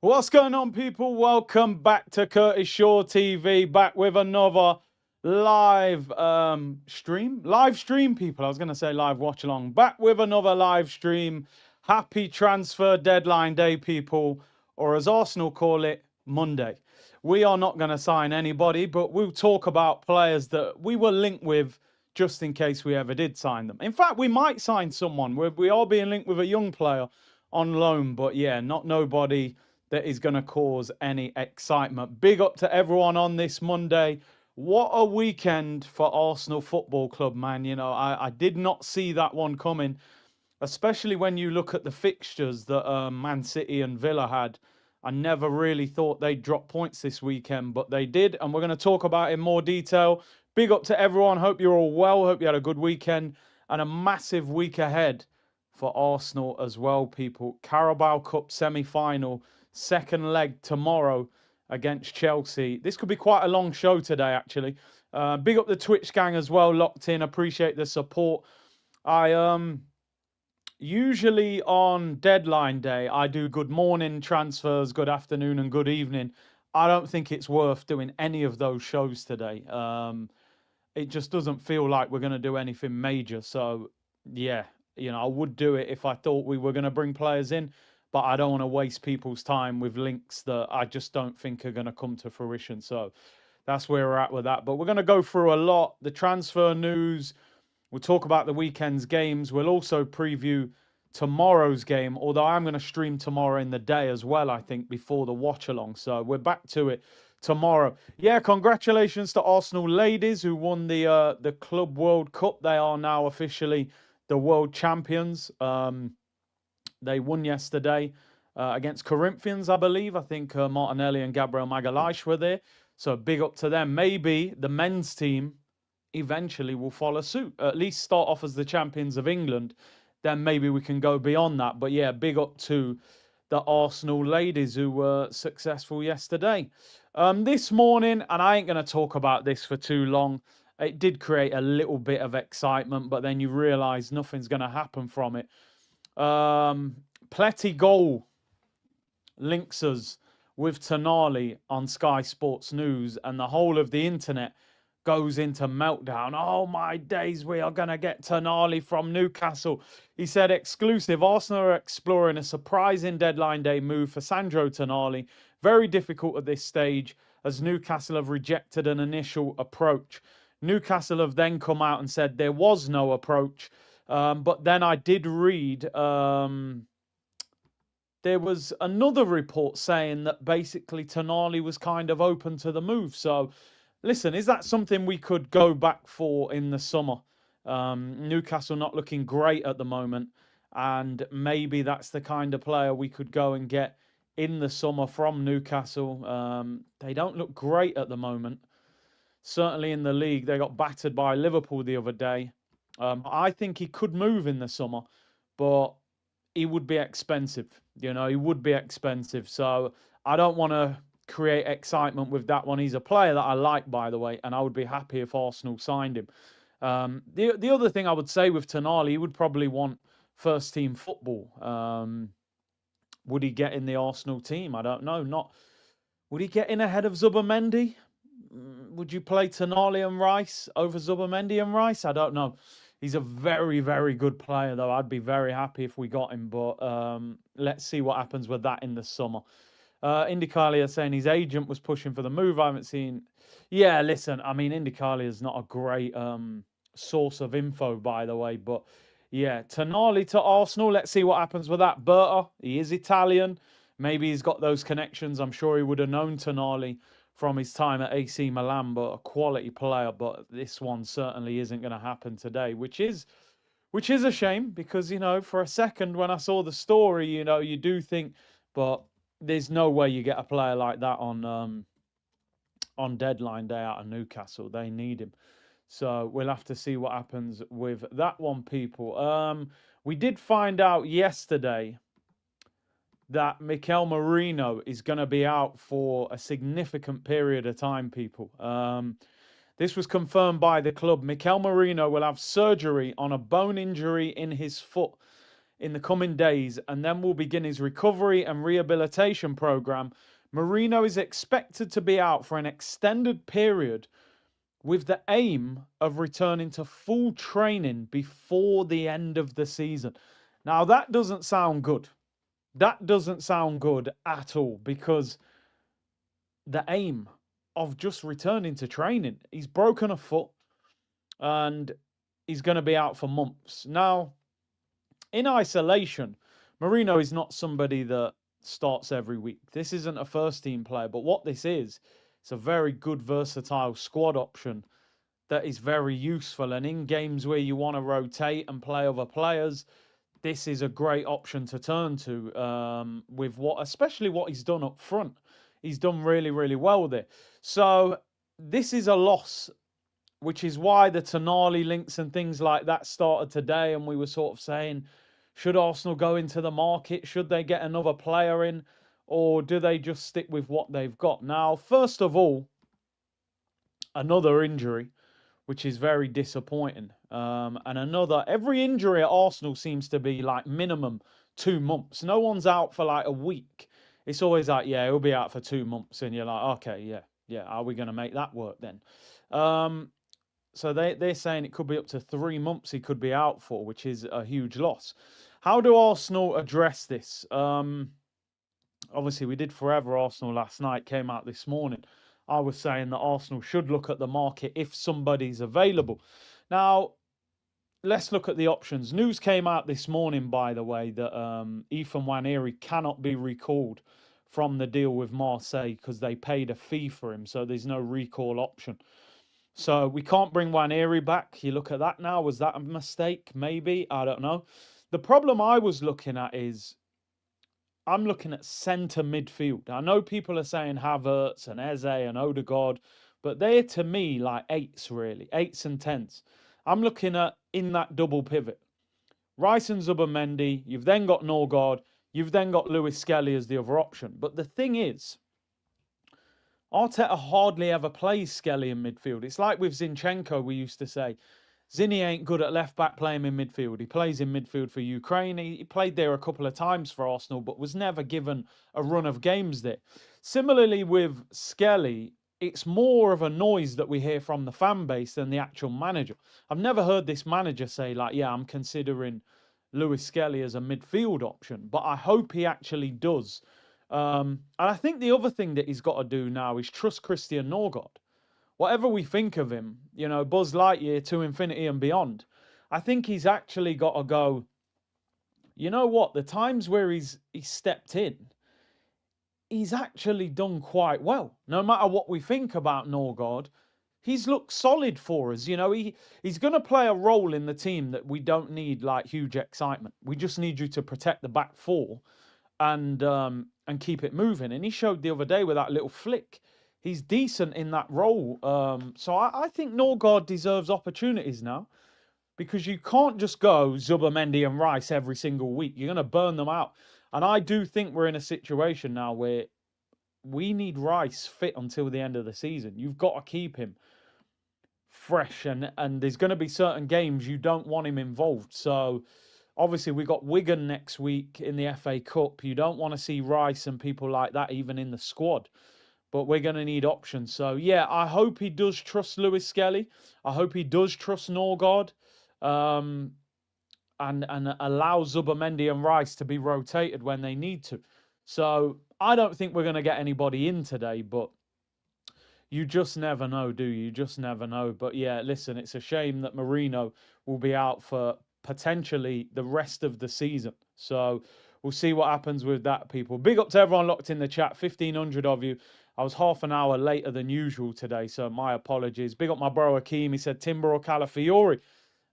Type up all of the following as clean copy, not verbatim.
What's going on, people? Welcome back to Curtis Shaw TV, back with another live stream. Live stream, people. I was going to say live watch along. Back with another live stream. Happy transfer deadline day, people, or as Arsenal call it, Monday. We are not going to sign anybody, but we'll talk about players that we were linked with just in case we ever did sign them. In fact, we might sign someone. We are being linked with a young player on loan, but yeah, not nobody that is going to cause any excitement. Big up to everyone on this Monday. What a weekend for Arsenal Football Club, man. You know, I did not see that one coming, especially when you look at the fixtures that Man City and Villa had. I never really thought they'd drop points this weekend, but they did, and we're going to talk about it in more detail. Big up to everyone. Hope you're all well. Hope you had a good weekend and a massive week ahead for Arsenal as well, people. Carabao Cup semi-final, second leg tomorrow against Chelsea. This could be quite a long show today, actually. Big up the Twitch gang as well, locked in. Appreciate the support. I usually on deadline day, I do good morning transfers, good afternoon, and good evening. I don't think it's worth doing any of those shows today. It just doesn't feel like we're going to do anything major. So, yeah, you know, I would do it if I thought we were going to bring players in, but I don't want to waste people's time with links that I just don't think are going to come to fruition. So that's where we're at with that. But we're going to go through a lot. The transfer news. We'll talk about the weekend's games. We'll also preview tomorrow's game, although I'm going to stream tomorrow in the day as well, I think, before the watch along. So we're back to it tomorrow. Yeah, congratulations to Arsenal ladies who won the Club World Cup. They are now officially the world champions. They won yesterday against Corinthians, I believe. I think Martinelli and Gabriel Magalhaes were there. So big up to them. Maybe the men's team eventually will follow suit. At least start off as the champions of England. Then maybe we can go beyond that. But yeah, big up to the Arsenal ladies who were successful yesterday. This morning, and I ain't going to talk about this for too long, it did create a little bit of excitement, but then you realise nothing's going to happen from it. Pletty Goal links us with Tonali on Sky Sports News, and the whole of the internet goes into meltdown. Oh my days, we are going to get Tonali from Newcastle. He said, exclusive, Arsenal are exploring a surprising deadline day move for Sandro Tonali. Very difficult at this stage as Newcastle have rejected an initial approach. Newcastle have then come out and said there was no approach. But then I did read there was another report saying that basically Tonali was kind of open to the move. So, listen, is that something we could go back for in the summer? Newcastle not looking great at the moment, and maybe that's the kind of player we could go and get in the summer from Newcastle. They don't look great at the moment. Certainly in the league, they got battered by Liverpool the other day. I think he could move in the summer, but he would be expensive. You know, he would be expensive. So I don't want to create excitement with that one. He's a player that I like, by the way, and I would be happy if Arsenal signed him. The other thing I would say with Tonali, he would probably want first team football. Would he get in the Arsenal team? I don't know. Not would he get in ahead of Zubimendi? Would you play Tonali and Rice over Zubimendi and Rice? I don't know. He's a very, very good player, though. I'd be very happy if we got him, but let's see what happens with that in the summer. Indikalia saying his agent was pushing for the move. I haven't seen. Yeah, listen, I mean, Indikalia is not a great source of info, by the way, but yeah, Tonali to Arsenal. Let's see what happens with that. Berta, he is Italian. Maybe he's got those connections. I'm sure he would have known Tonali from his time at AC Milan, but a quality player. But this one certainly isn't going to happen today, which is a shame because, you know, for a second when I saw the story, you know, you do think, but there's no way you get a player like that on deadline day out of Newcastle. They need him. So we'll have to see what happens with that one, people. We did find out yesterday that Mikel Merino is going to be out for a significant period of time, people. This was confirmed by the club. Mikel Merino will have surgery on a bone injury in his foot in the coming days, and then will begin his recovery and rehabilitation program. Merino is expected to be out for an extended period with the aim of returning to full training before the end of the season. Now, that doesn't sound good. That doesn't sound good at all, because the aim of just returning to training, he's broken a foot and he's going to be out for months. Now, in isolation, Merino is not somebody that starts every week. This isn't a first team player, but what this is, it's a very good, versatile squad option that is very useful. And in games where you want to rotate and play other players, this is a great option to turn to, with especially what he's done up front. He's done really, really well there. So this is a loss, which is why the Tonali links and things like that started today. And we were sort of saying, should Arsenal go into the market? Should they get another player in? Or do they just stick with what they've got? Now, first of all, another injury, which is very disappointing. And every injury at Arsenal seems to be like minimum 2 months. No one's out for like a week. It's always like, yeah, he'll be out for 2 months. And you're like, okay, yeah. Are we going to make that work then? So they're saying it could be up to 3 months he could be out for, which is a huge loss. How do Arsenal address this? Obviously, we did Forever Arsenal last night, came out this morning. I was saying that Arsenal should look at the market if somebody's available. Now, let's look at the options. News came out this morning, by the way, that Ethan Nwaneri cannot be recalled from the deal with Marseille because they paid a fee for him, so there's no recall option. So we can't bring Nwaneri back. You look at that now. Was that a mistake? Maybe. I don't know. The problem I was looking at is I'm looking at centre midfield. I know people are saying Havertz and Eze and Odegaard, but they're to me like eights, really. Eights and tens. I'm looking at in that double pivot. Rice and Zubimendi. You've then got Norgard. You've then got Lewis Skelly as the other option. But the thing is, Arteta hardly ever plays Skelly in midfield. It's like with Zinchenko, we used to say, Zinny ain't good at left-back playing in midfield. He plays in midfield for Ukraine. He played there a couple of times for Arsenal, but was never given a run of games there. Similarly with Skelly, it's more of a noise that we hear from the fan base than the actual manager. I've never heard this manager say, like, yeah, I'm considering Lewis Skelly as a midfield option, but I hope he actually does. And I think the other thing that he's got to do now is trust Christian Norgard. Whatever we think of him, Buzz Lightyear to infinity and beyond, I think he's actually got to go, you know what, the times where he's stepped in, he's actually done quite well. No matter what we think about Norgard, he's looked solid for us. He's going to play a role in the team that we don't need like huge excitement. We just need you to protect the back four and keep it moving. And he showed the other day with that little flick. He's decent in that role. So I think Norgard deserves opportunities now, because you can't just go Zubimendi and Rice every single week. You're going to burn them out. And I do think we're in a situation now where we need Rice fit until the end of the season. You've got to keep him fresh. And there's going to be certain games you don't want him involved. So obviously we got Wigan next week in the FA Cup. You don't want to see Rice and people like that even in the squad. But we're going to need options. So, yeah, I hope he does trust Lewis Skelly. I hope he does trust Norgard. And allow Zubimendi and Rice to be rotated when they need to. So, I don't think we're going to get anybody in today. But you just never know, do you? You just never know. But, yeah, listen, it's a shame that Merino will be out for potentially the rest of the season. So, we'll see what happens with that, people. Big up to everyone locked in the chat. 1,500 of you. I was half an hour later than usual today, so my apologies. Big up my bro Akeem. He said Timber or Calafiori.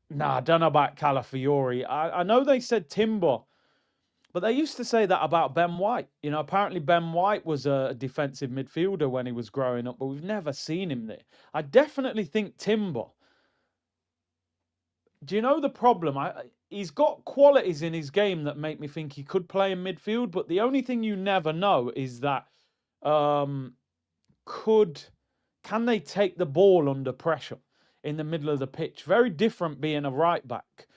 Nah, I don't know about Calafiori. I know they said Timber, but they used to say that about Ben White. Apparently Ben White was a defensive midfielder when he was growing up, but we've never seen him there. I definitely think Timber. Do you know the problem? He's got qualities in his game that make me think he could play in midfield, but the only thing you never know is that can they take the ball under pressure in the middle of the pitch? Very different being a right back.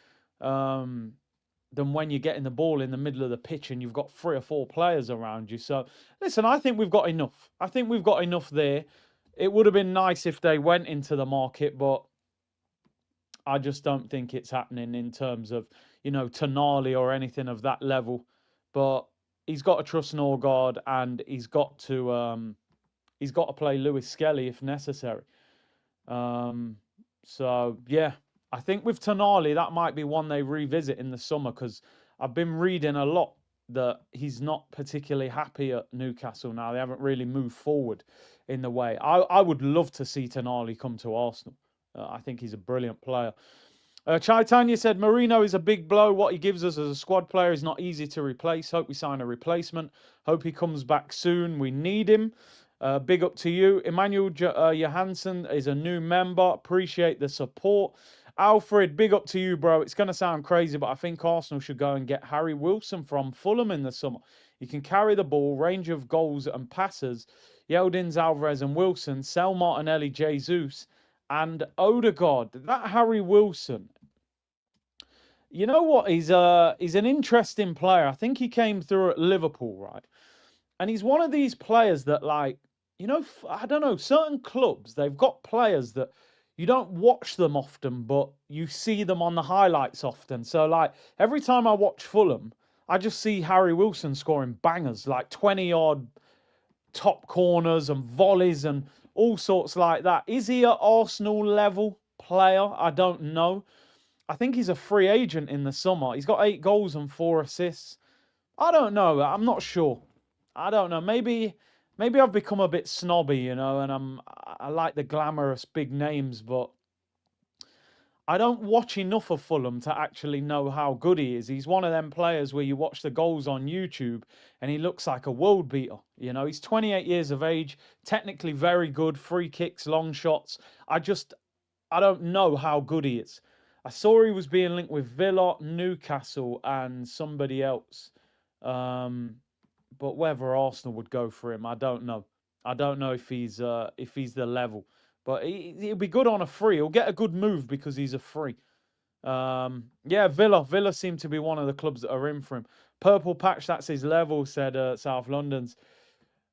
than when you're getting the ball in the middle of the pitch and you've got 3 or 4 players around you. So, listen, I think we've got enough. I think we've got enough there. It would have been nice if they went into the market, but I just don't think it's happening in terms of, Tonali or anything of that level. But he's got to trust Norgard, and he's got to play Lewis Skelly if necessary. So yeah, I think with Tonali that might be one they revisit in the summer, because I've been reading a lot that he's not particularly happy at Newcastle now. They haven't really moved forward in the way. I would love to see Tonali come to Arsenal. I think he's a brilliant player. Chaitanya said, Merino is a big blow. What he gives us as a squad player is not easy to replace. Hope we sign a replacement. Hope he comes back soon. We need him. Big up to you. Emmanuel Johansson is a new member. Appreciate the support. Alfred, big up to you, bro. It's going to sound crazy, but I think Arsenal should go and get Harry Wilson from Fulham in the summer. He can carry the ball, range of goals and passes. Yeldins, Alvarez and Wilson, sell Martinelli, Jesus and Odegaard. That Harry Wilson, you know what? He's an interesting player. I think he came through at Liverpool, right? And he's one of these players that, like, I don't know, certain clubs, they've got players that you don't watch them often, but you see them on the highlights often. So, like, every time I watch Fulham, I just see Harry Wilson scoring bangers, like 20-odd top corners and volleys and all sorts like that. Is he an Arsenal level player? I don't know. I think he's a free agent in the summer. He's got 8 goals and 4 assists. I don't know. I'm not sure. I don't know. Maybe I've become a bit snobby, and I like the glamorous big names, but I don't watch enough of Fulham to actually know how good he is. He's one of them players where you watch the goals on YouTube and he looks like a world beater. He's 28 years of age, technically very good, free kicks, long shots. I don't know how good he is. I saw he was being linked with Villa, Newcastle, and somebody else. But whether Arsenal would go for him, I don't know. I don't know if he's the level. But he'll be good on a free. He'll get a good move because he's a free. Yeah, Villa seem to be one of the clubs that are in for him. Purple Patch, that's his level, said South London's.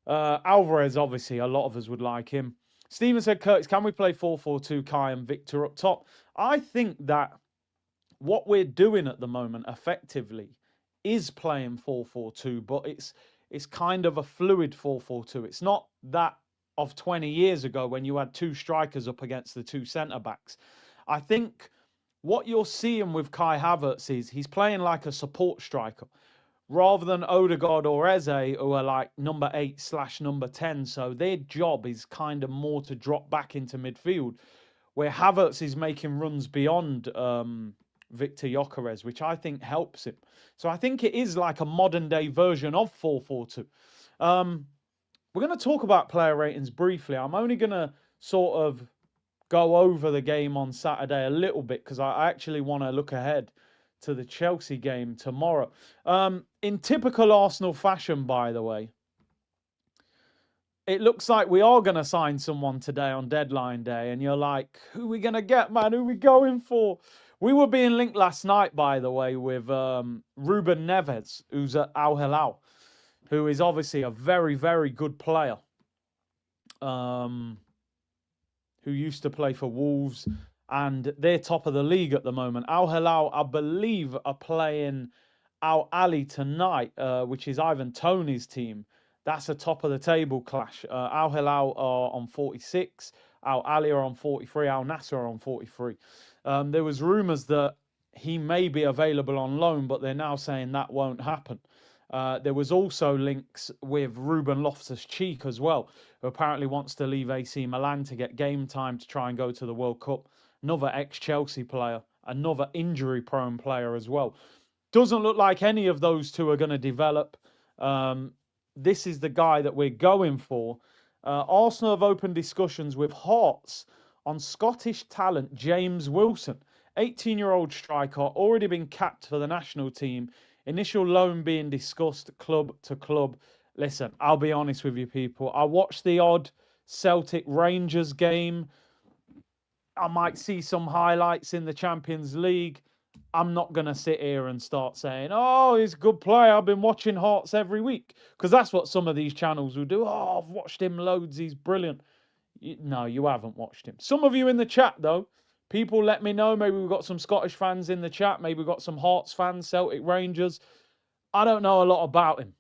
Alvarez, obviously, a lot of us would like him. Stephen said, Curtis, can we play 4-4-2, Kai and Victor up top? I think that what we're doing at the moment, effectively, is playing 4-4-2, but it's kind of a fluid 4-4-2. It's not that of 20 years ago when you had 2 strikers up against the 2 centre-backs. I think what you're seeing with Kai Havertz is he's playing like a support striker rather than Odegaard or Eze, who are like number 8/number 10. So their job is kind of more to drop back into midfield, where Havertz is making runs beyond Victor Gyökeres, which I think helps him. So I think it is like a modern-day version of 4-4-2. We're going to talk about player ratings briefly. I'm only going to sort of go over the game on Saturday a little bit because I actually want to look ahead to the Chelsea game tomorrow. In typical Arsenal fashion, by the way, it looks like we are going to sign someone today on deadline day. And you're like, who are we going to get, man? Who are we going for? We were being linked last night, by the way, with Ruben Neves, who's at Al Hilal, who is obviously a very, very good player, who used to play for Wolves, and they're top of the league at the moment. Al Hilal, I believe, are playing Al Ali tonight, which is Ivan Toney's team. That's a top of the table clash. Al Hilal are on 46, Al Ali are on 43, Al Nassr are on 43. There was rumours that he may be available on loan, but they're now saying that won't happen. There was also links with Ruben Loftus-Cheek as well, who apparently wants to leave AC Milan to get game time to try and go to the World Cup. Another ex-Chelsea player, another injury-prone player as well. Doesn't look like any of those two are going to develop. This is the guy that we're going for. Arsenal have opened discussions with Hearts on Scottish talent James Wilson. 18-year-old striker, already been capped for the national team. Initial loan being discussed club to club. Listen, I'll be honest with you, people. I watched the odd Celtic Rangers game. I might see some highlights in the Champions League. I'm not going to sit here and start saying, oh, he's a good player. I've been watching Hearts every week. Because that's what some of these channels will do. Oh, I've watched him loads. He's brilliant. No, you haven't watched him. Some of you in the chat, though, people let me know. Maybe we've got some Scottish fans in the chat. Maybe we've got some Hearts fans, Celtic Rangers. I don't know a lot about him.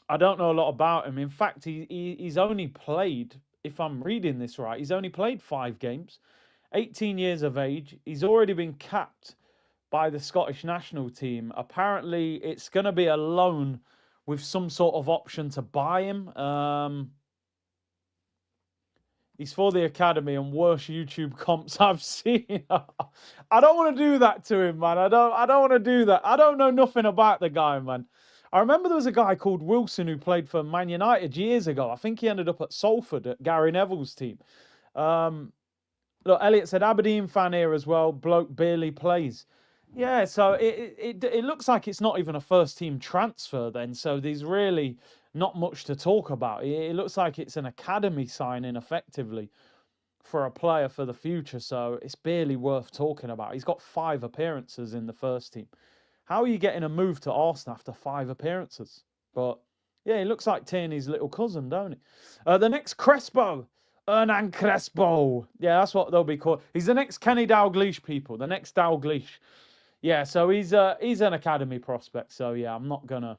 I don't know a lot about him. In fact, he's only played, if I'm reading this right, he's only played 5 games. 18 years of age. He's already been capped by the Scottish national team. Apparently, it's going to be a loan with some sort of option to buy him. He's for the academy and worst YouTube comps I've seen. I don't want to do that to him, man. I don't want to do that. I don't know nothing about the guy, man. I remember there was a guy called Wilson who played for Man United years ago. I think he ended up at Salford at Gary Neville's team. Look, Elliot said Aberdeen fan here as well. Bloke barely plays. Yeah, so it looks like it's not even a first team transfer then. So there's really not much to talk about. It looks like it's an academy signing effectively for a player for the future. So it's barely worth talking about. He's got 5 appearances in the first team. How are you getting a move to Arsenal after 5 appearances? But yeah, he looks like Tierney's little cousin, don't he? The next Crespo. Hernan Crespo. Yeah, that's what they'll be called. He's the next Kenny Dalglish, people. The next Dalglish. Yeah, so he's an academy prospect. So yeah, I'm not gonna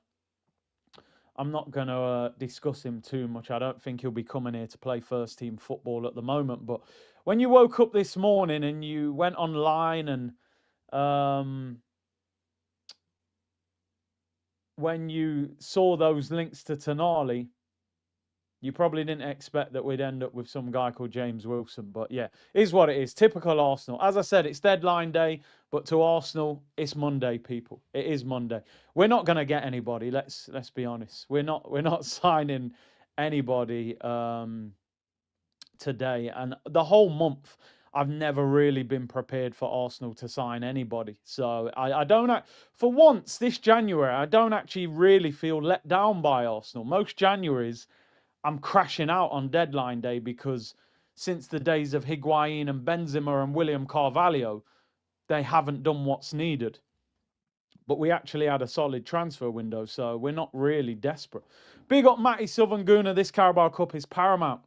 discuss him too much. I don't think he'll be coming here to play first team football at the moment. But when you woke up this morning and you went online and when you saw those links to Tonali, you probably didn't expect that we'd end up with some guy called James Wilson. But yeah, is what it is. Typical Arsenal. As I said, it's deadline day, but to Arsenal, it's Monday, people. It is Monday. We're not going to get anybody. Let's be honest. We're not signing anybody today. And the whole month, I've never really been prepared for Arsenal to sign anybody. So I don't, for once this January, I don't actually really feel let down by Arsenal. Most Januaries, I'm crashing out on deadline day because since the days of Higuain and Benzema and William Carvalho, they haven't done what's needed. But we actually had a solid transfer window, so we're not really desperate. Big up Matty Southern Gooner. This Carabao Cup is paramount.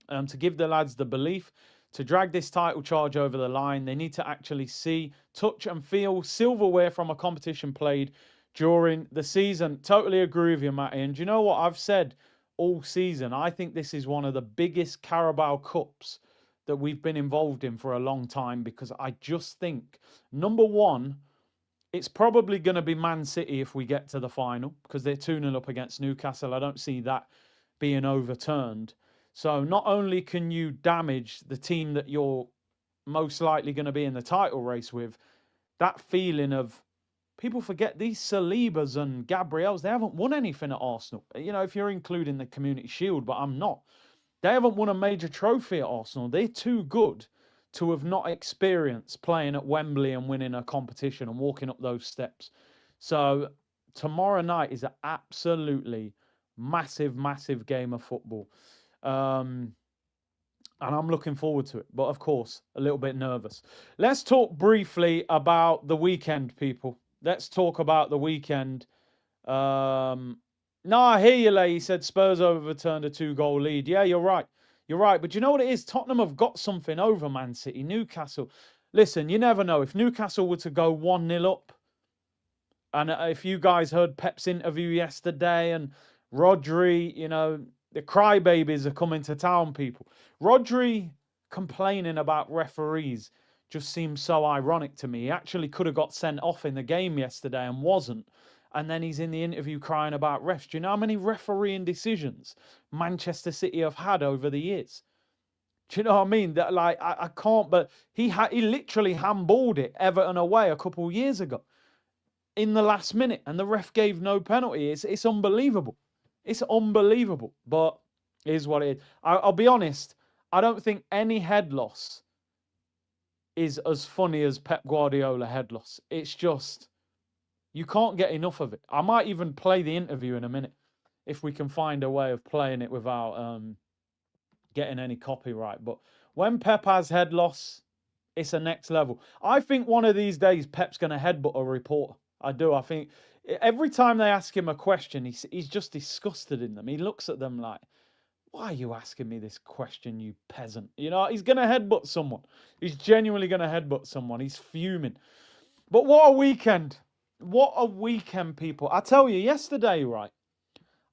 To give the lads the belief to drag this title charge over the line. They need to actually see, touch and feel silverware from a competition played during the season. Totally agree with you, Matty. And do you know what I've said all season? I think this is one of the biggest Carabao Cups that we've been involved in for a long time because I just think, number one, it's probably going to be Man City if we get to the final because they're 2-0 up against Newcastle. I don't see that being overturned. So not only can you damage the team that you're most likely going to be in the title race with, that feeling of people forget these Salibas and Gabriels, they haven't won anything at Arsenal. You know, if you're including the Community Shield, but I'm not. They haven't won a major trophy at Arsenal. They're too good to have not experienced playing at Wembley and winning a competition and walking up those steps. So tomorrow night is an absolutely massive, massive game of football. And I'm looking forward to it. But of course, a little bit nervous. Let's talk briefly about the weekend, people. Let's talk about the weekend. No, I hear you, Lay. He said Spurs overturned a 2-goal lead. Yeah, you're right. You're right. But you know what it is? Tottenham have got something over Man City. Newcastle. Listen, you never know. If Newcastle were to go 1-0 up, and if you guys heard Pep's interview yesterday and Rodri, you know, the crybabies are coming to town, people. Rodri complaining about referees just seems so ironic to me. He actually could have got sent off in the game yesterday and wasn't. And then he's in the interview crying about refs. Do you know how many refereeing decisions Manchester City have had over the years? Do you know what I mean? That like I can't. But he literally handballed it Everton away a couple of years ago in the last minute, and the ref gave no penalty. It's unbelievable. It's unbelievable, but it is what it is. I'll be honest, I don't think any head loss is as funny as Pep Guardiola head loss. It's just, you can't get enough of it. I might even play the interview in a minute if we can find a way of playing it without getting any copyright. But when Pep has head loss, It's a next level. I think one of these days Pep's going to headbutt a reporter. I do. I think every time they ask him a question, he's just disgusted in them. He looks at them like, why are you asking me this question, you peasant? You know, he's going to headbutt someone. He's genuinely going to headbutt someone. He's fuming. But what a weekend. What a weekend, people. I tell you, yesterday, right,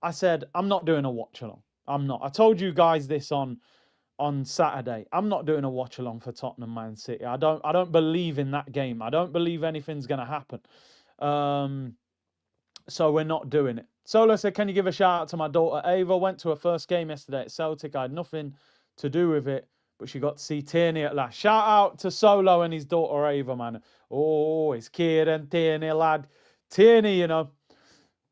I said, I'm not doing a watch along. I'm not. I told you guys this on Saturday. I'm not doing a watch along for Tottenham Man City. I don't believe in that game. I don't believe anything's going to happen. So we're not doing it. Solo said, can you give a shout out to my daughter Ava? Went to her first game yesterday at Celtic. I had nothing to do with it, but she got to see Tierney at last. Shout out to Solo and his daughter Ava, man. Oh, it's Kieran Tierney, lad. Tierney, you know,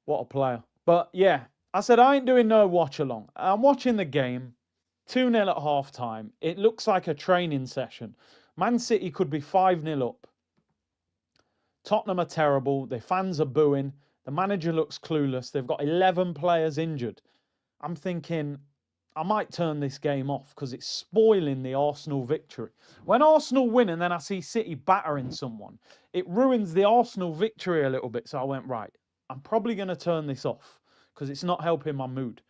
what a player. But yeah, I said, I ain't doing no watch along. I'm watching the game. 2-0 at half time. It looks like a training session. Man City could be 5-0 up. Tottenham are terrible. Their fans are booing. The manager looks clueless. They've got 11 players injured. I'm thinking, I might turn this game off because it's spoiling the Arsenal victory. When Arsenal win and then I see City battering someone, it ruins the Arsenal victory a little bit. So I went, right, I'm probably going to turn this off because it's not helping my mood.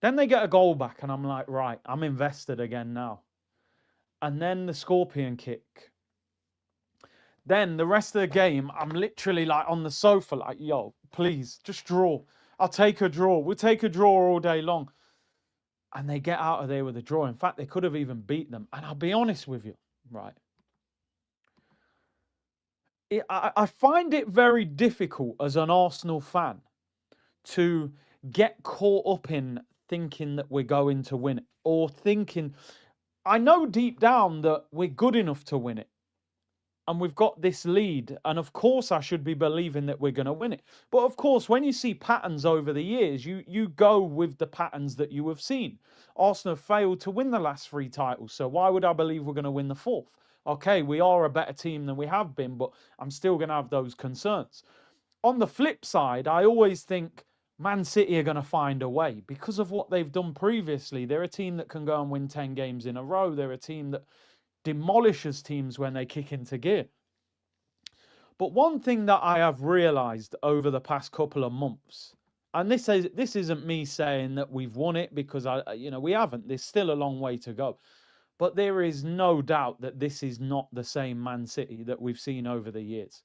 Then they get a goal back and I'm like, right, I'm invested again now. And then the scorpion kick. Then the rest of the game, I'm literally like on the sofa like, yo, please, just draw. I'll take a draw. We'll take a draw all day long. And they get out of there with a draw. In fact, they could have even beat them. And I'll be honest with you, right? I find it very difficult as an Arsenal fan to get caught up in thinking that we're going to win it or thinking, I know deep down that we're good enough to win it and we've got this lead, and of course I should be believing that we're going to win it. But of course, when you see patterns over the years, you go with the patterns that you have seen. Arsenal failed to win the last 3 titles, so why would I believe we're going to win the 4th? Okay, we are a better team than we have been, but I'm still going to have those concerns. On the flip side, I always think Man City are going to find a way because of what they've done previously. They're a team that can go and win 10 games in a row. They're a team that demolishes teams when they kick into gear. But one thing that I have realised over the past couple of months, and this isn't me saying that we've won it because we haven't. There's still a long way to go. But there is no doubt that this is not the same Man City that we've seen over the years.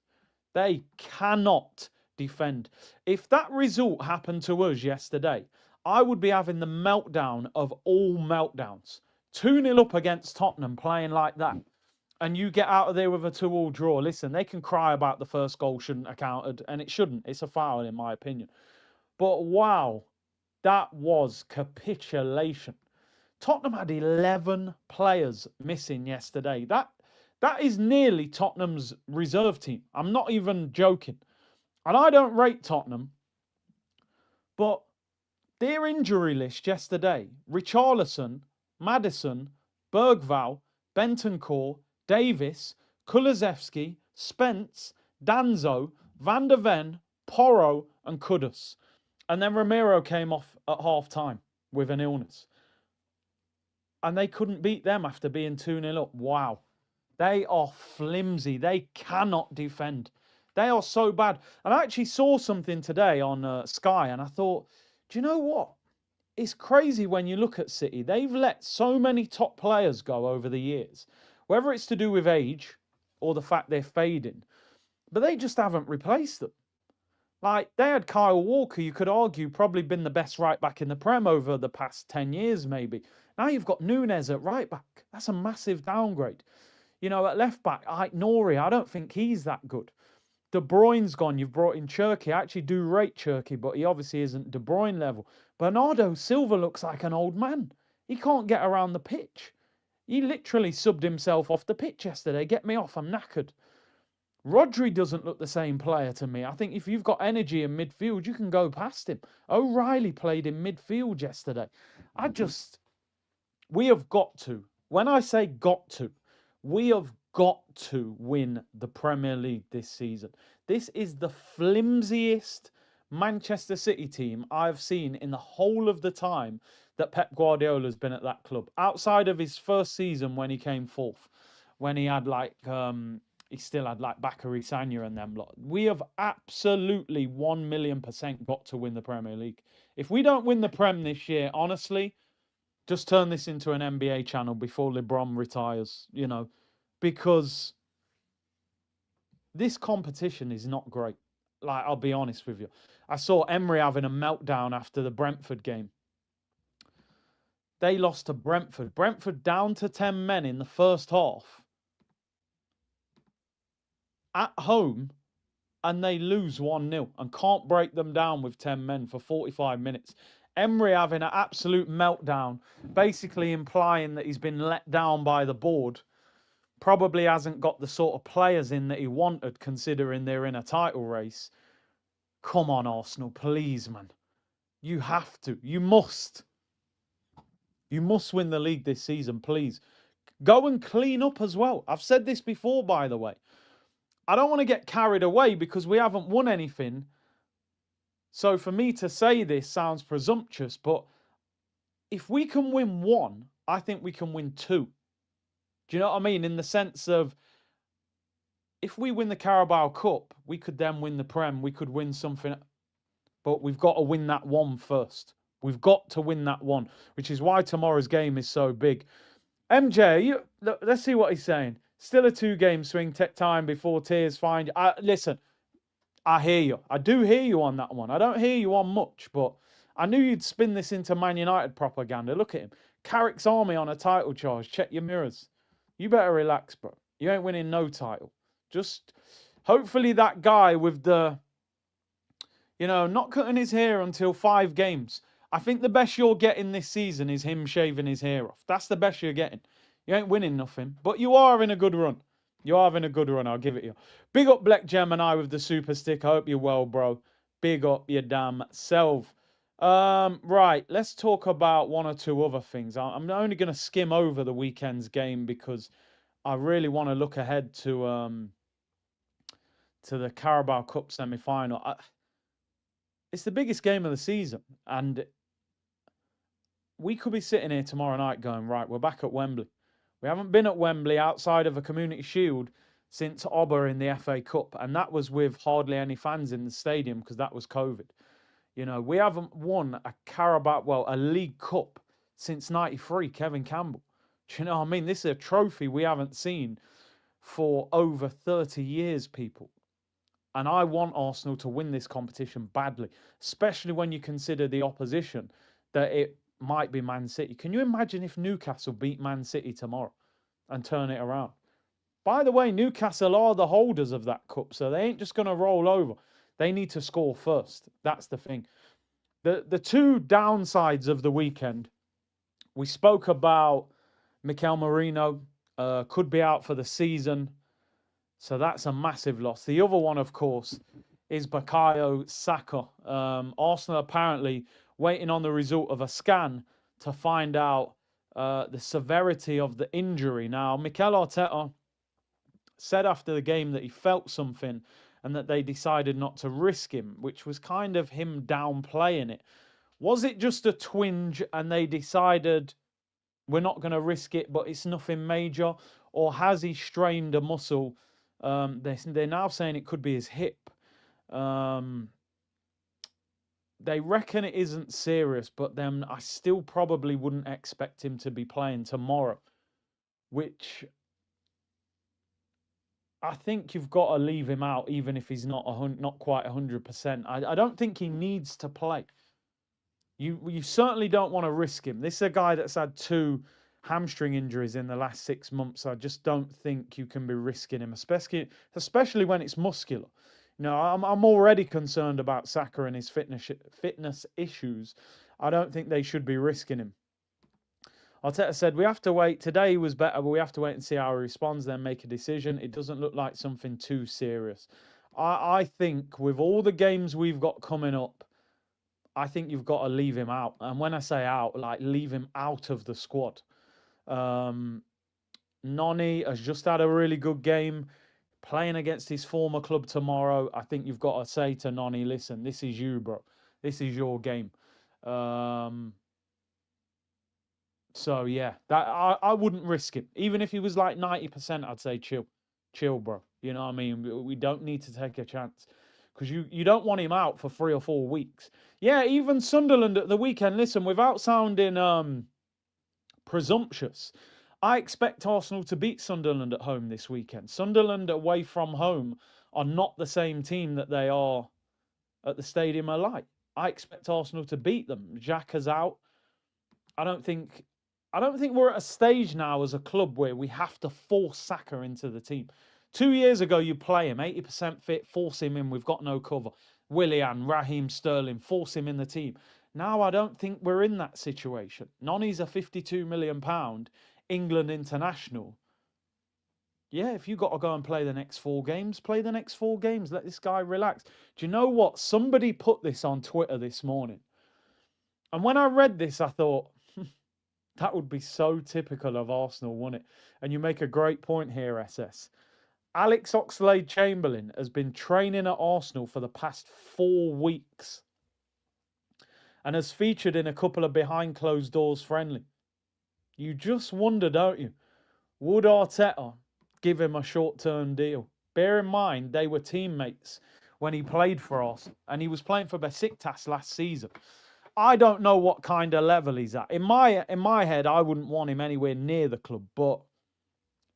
They cannot defend. If that result happened to us yesterday, I would be having the meltdown of all meltdowns. 2-0 up against Tottenham playing like that. And you get out of there with a 2-2 draw. Listen, they can cry about the first goal shouldn't have counted, and it shouldn't. It's a foul in my opinion. But wow, that was capitulation. Tottenham had 11 players missing yesterday. That is nearly Tottenham's reserve team. I'm not even joking. And I don't rate Tottenham, but their injury list yesterday, Richarlison, Maddison, Bergvall, Bentancur, Davis, Kulusevski, Spence, Danzo, Van der Ven, Porro and Kudus. And then Romero came off at half-time with an illness. And they couldn't beat them after being 2-0 up. Wow. They are flimsy. They cannot defend. They are so bad. And I actually saw something today on Sky and I thought, do you know what? It's crazy when you look at City. They've let so many top players go over the years. Whether it's to do with age or the fact they're fading. But they just haven't replaced them. Like, they had Kyle Walker, you could argue, probably been the best right back in the Prem over the past 10 years, maybe. Now you've got Nunes at right back. That's a massive downgrade. You know, at left back, Nori, I don't think he's that good. De Bruyne's gone. You've brought in Cherki. I actually do rate Cherki, but he obviously isn't De Bruyne level. Bernardo Silva looks like an old man. He can't get around the pitch. He literally subbed himself off the pitch yesterday. Get me off, I'm knackered. Rodri doesn't look the same player to me. I think if you've got energy in midfield, you can go past him. O'Reilly played in midfield yesterday. We have got to, when I say got to, we have got to win the Premier League this season. This is the flimsiest Manchester City team I've seen in the whole of the time that Pep Guardiola's been at that club, outside of his first season when he came fourth. when he had like he still had like Bakary Sagna and them lot. We have absolutely 1,000,000% got to win the Premier League. If we don't win the Prem this year, honestly, just turn this into an NBA channel before LeBron retires, because this competition is not great. Like, I'll be honest with you. I saw Emery having a meltdown after the Brentford game. They lost to Brentford. Brentford down to 10 men in the first half at home, and they lose 1-0 and can't break them down with 10 men for 45 minutes. Emery having an absolute meltdown, basically implying that he's been let down by the board. Probably hasn't got the sort of players in that he wanted, considering they're in a title race. Come on, Arsenal, please, man. You have to. You must. You must win the league this season, please. Go and clean up as well. I've said this before, by the way. I don't want to get carried away because we haven't won anything. So for me to say this sounds presumptuous, but if we can win one, I think we can win two. Do you know what I mean? In the sense of, if we win the Carabao Cup, we could then win the Prem. We could win something, but we've got to win that one first. We've got to win that one, which is why tomorrow's game is so big. MJ, let's see what he's saying. Still a 2-game swing. Take time before tears find you. Listen, I hear you. I do hear you on that one. I don't hear you on much, but I knew you'd spin this into Man United propaganda. Look at him. Carrick's Army on a title charge. Check your mirrors. You better relax, bro. You ain't winning no title. Just hopefully that guy with the, not cutting his hair until 5 games. I think the best you're getting this season is him shaving his hair off. That's the best you're getting. You ain't winning nothing, but you are having a good run. You are having a good run, I'll give it you. Big up Black Gemini with the super stick. I hope you're well, bro. Big up your damn self. Right, let's talk about one or two other things. I'm only going to skim over the weekend's game because I really want to look ahead to the Carabao Cup semi-final. It's the biggest game of the season, and we could be sitting here tomorrow night going, right, we're back at Wembley. We haven't been at Wembley outside of a Community Shield since Ober in the FA Cup, and that was with hardly any fans in the stadium because that was COVID. We haven't won a League Cup since '93, Kevin Campbell. Do you know what I mean? This is a trophy we haven't seen for over 30 years, people. And I want Arsenal to win this competition badly, especially when you consider the opposition, that it might be Man City. Can you imagine if Newcastle beat Man City tomorrow and turn it around? By the way, Newcastle are the holders of that cup, so they ain't just going to roll over. They need to score first. That's the thing. The two downsides of the weekend, we spoke about Mikel Merino, could be out for the season. So that's a massive loss. The other one, of course, is Bukayo Saka. Arsenal apparently waiting on the result of a scan to find out the severity of the injury. Now, Mikel Arteta said after the game that he felt something and that they decided not to risk him, which was kind of him downplaying it. Was it just a twinge and they decided we're not going to risk it, but it's nothing major? Or has he strained a muscle? They're now saying it could be his hip. They reckon it isn't serious, but then I still probably wouldn't expect him to be playing tomorrow, which I think you've got to leave him out, even if he's not quite 100%. I don't think he needs to play. You certainly don't want to risk him. This is a guy that's had 2 hamstring injuries in the last 6 months. I just don't think you can be risking him, especially when it's muscular. I'm already concerned about Saka and his fitness issues. I don't think they should be risking him. Arteta said, we have to wait. Today was better, but we have to wait and see how he responds, then make a decision. It doesn't look like something too serious. I think with all the games we've got coming up, I think you've got to leave him out. And when I say out, like leave him out of the squad. Noni has just had a really good game playing against his former club tomorrow. I think you've got to say to Noni, listen, this is you, bro. This is your game. So yeah, that I wouldn't risk him. Even if he was like 90%, I'd say chill. Chill, bro. You know what I mean? We don't need to take a chance. Because you don't want him out for 3 or 4 weeks. Yeah, even Sunderland at the weekend, listen, without sounding presumptuous, I expect Arsenal to beat Sunderland at home this weekend. Sunderland away from home are not the same team that they are at the Stadium of Light. I expect Arsenal to beat them. Xhaka's out. I don't think I don't think we're at a stage now as a club where we have to force Saka into the team. 2 years ago, you play him 80% fit, force him in. We've got no cover. Willian, Raheem Sterling, force him in the team. Now I don't think we're in that situation. Noni's a £52 million England international. Yeah, if you got to go and play the next 4 games, play the next 4 games. Let this guy relax. Do you know what? Somebody put this on Twitter this morning. And when I read this, I thought, that would be so typical of Arsenal, wouldn't it? And you make a great point here, SS. Alex Oxlade-Chamberlain has been training at Arsenal for the past 4 weeks and has featured in a couple of behind closed doors friendly. You just wonder, don't you? Would Arteta give him a short-term deal? Bear in mind, they were teammates when he played for us, and he was playing for Besiktas last season. I don't know what kind of level he's at. In my head, I wouldn't want him anywhere near the club, but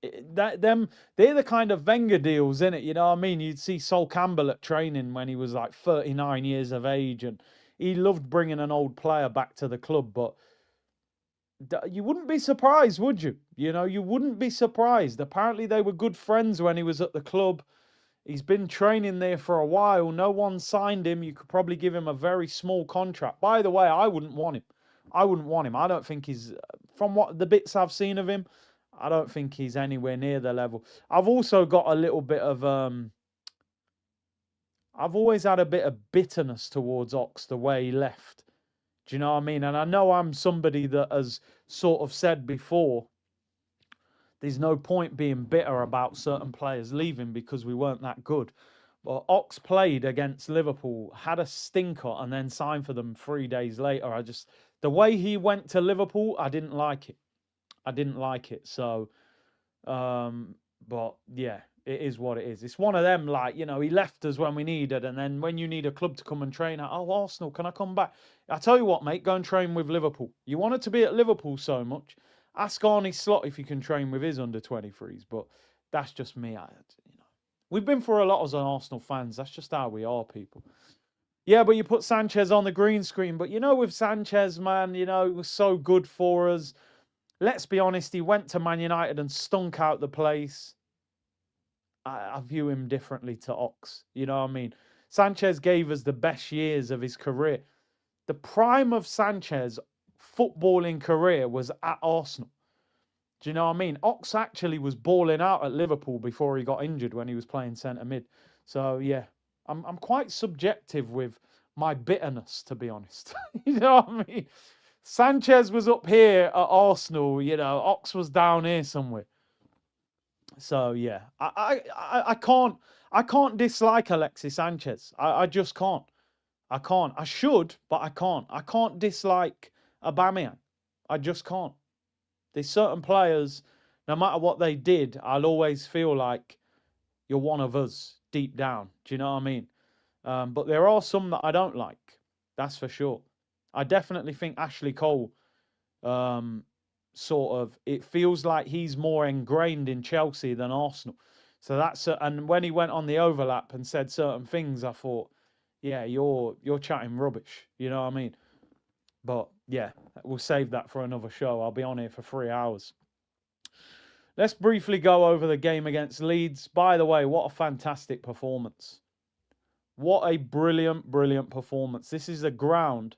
they're the kind of Wenger deals, innit? You know what I mean? You'd see Sol Campbell at training when he was like 39 years of age, and he loved bringing an old player back to the club, but you wouldn't be surprised, would you? You know, you wouldn't be surprised. Apparently, they were good friends when he was at the club. He's been training there for a while. No one signed him. You could probably give him a very small contract. By the way, I wouldn't want him. I wouldn't want him. I don't think he's, from what the bits I've seen of him, I don't think he's anywhere near the level. I've also got a little bit of, I've always had a bit of bitterness towards Ox the way he left. Do you know what I mean? And I know I'm somebody that has sort of said before, there's no point being bitter about certain players leaving because we weren't that good. But Ox played against Liverpool, had a stinker, and then signed for them 3 days later. The way he went to Liverpool, I didn't like it. I didn't like it. So, but yeah, it is what it is. It's one of them, like, you know, he left us when we needed, and then when you need a club to come and train at, oh, Arsenal, can I come back? I tell you what, mate, go and train with Liverpool. You wanted to be at Liverpool so much. Ask Arnie Slot if you can train with his under 23s, but that's just me. We've been for a lot as Arsenal fans. That's just how we are, people. Yeah, but you put Sanchez on the green screen. But you know, with Sanchez, man, you know, it was so good for us. Let's be honest, he went to Man United and stunk out the place. I view him differently to Ox. You know what I mean? Sanchez gave us the best years of his career. The prime of Sanchez footballing career was at Arsenal. Do you know what I mean? Ox actually was balling out at Liverpool before he got injured when he was playing centre mid. So yeah, I'm quite subjective with my bitterness, to be honest. You know what I mean? Sanchez was up here at Arsenal, you know, Ox was down here somewhere. So yeah, I can't dislike Alexis Sanchez. I just can't. I can't. I should, but I can't. I can't dislike Aubameyang. I just can't. There's certain players, no matter what they did, I'll always feel like you're one of us deep down. Do you know what I mean? But there are some that I don't like. That's for sure. I definitely think Ashley Cole, sort of, it feels like he's more ingrained in Chelsea than Arsenal. So and when he went on the overlap and said certain things, I thought, yeah, you're chatting rubbish. You know what I mean? But yeah, we'll save that for another show. I'll be on here for 3 hours. Let's briefly go over the game against Leeds. By the way, what a fantastic performance. What a brilliant, brilliant performance. This is a ground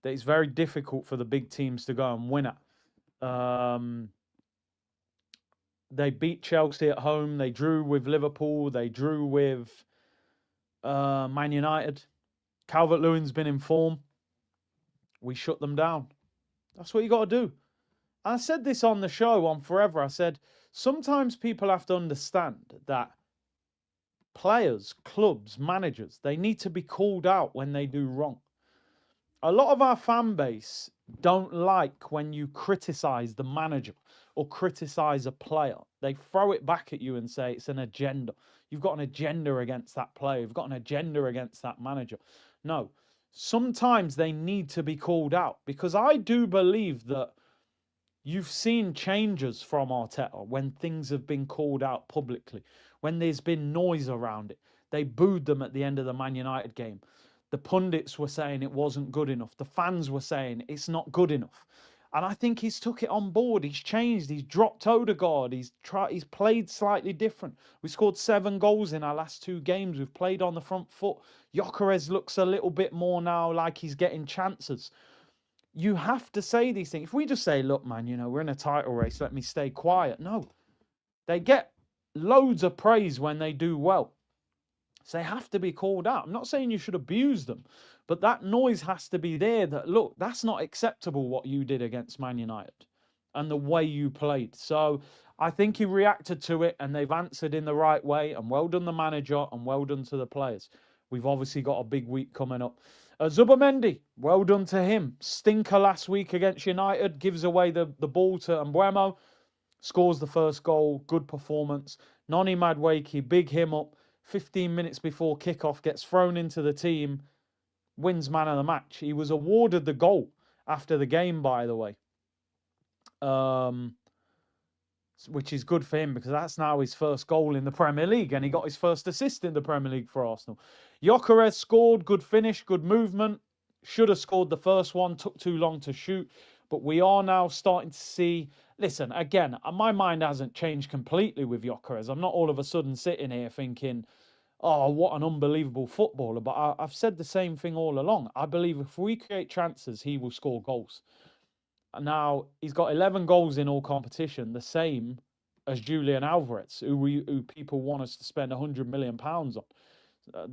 that is very difficult for the big teams to go and win at. They beat Chelsea at home. They drew with Liverpool. They drew with Man United. Calvert-Lewin's been in form. We shut them down. That's what you got to do. I said this on the show on Forever. I said, sometimes people have to understand that players, clubs, managers, they need to be called out when they do wrong. a lot of our fan base don't like when you criticize the manager or criticize a player. They throw it back at you and say it's an agenda. You've got an agenda against that player. You've got an agenda against that manager. No, sometimes they need to be called out, because I do believe that you've seen changes from Arteta when things have been called out publicly, when there's been noise around it. They booed them at the end of the Man United game. The pundits were saying it wasn't good enough. The fans were saying it's not good enough. And I think he's took it on board. He's changed. He's dropped Odegaard. He's played slightly different. We scored 7 goals in our last 2 games. We've played on the front foot. Gyökeres looks a little bit more now like he's getting chances. You have to say these things. If we just say, look, man, we're in a title race, let me stay quiet. No, they get loads of praise when they do well. So they have to be called out. I'm not saying you should abuse them, but that noise has to be there that, look, that's not acceptable what you did against Man United and the way you played. So I think he reacted to it and they've answered in the right way, and well done the manager and well done to the players. We've obviously got a big week coming up. Zubimendi, well done to him. Stinker last week against United, gives away the ball to Mbeumo, scores the first goal, good performance. Noni Madueke, big him up. 15 minutes before kickoff, gets thrown into the team, wins man of the match. He was awarded the goal after the game, by the way, which is good for him because that's now his first goal in the Premier League, and he got his first assist in the Premier League for Arsenal. Gyökeres scored, good finish, good movement. Should have scored the first one, took too long to shoot. But we are now starting to see, listen, again, my mind hasn't changed completely with Gyökeres. I'm not all of a sudden sitting here thinking, oh, what an unbelievable footballer. But I've said the same thing all along. I believe if we create chances, he will score goals. Now, he's got 11 goals in all competition, the same as Julian Alvarez, who people want us to spend £100 million on.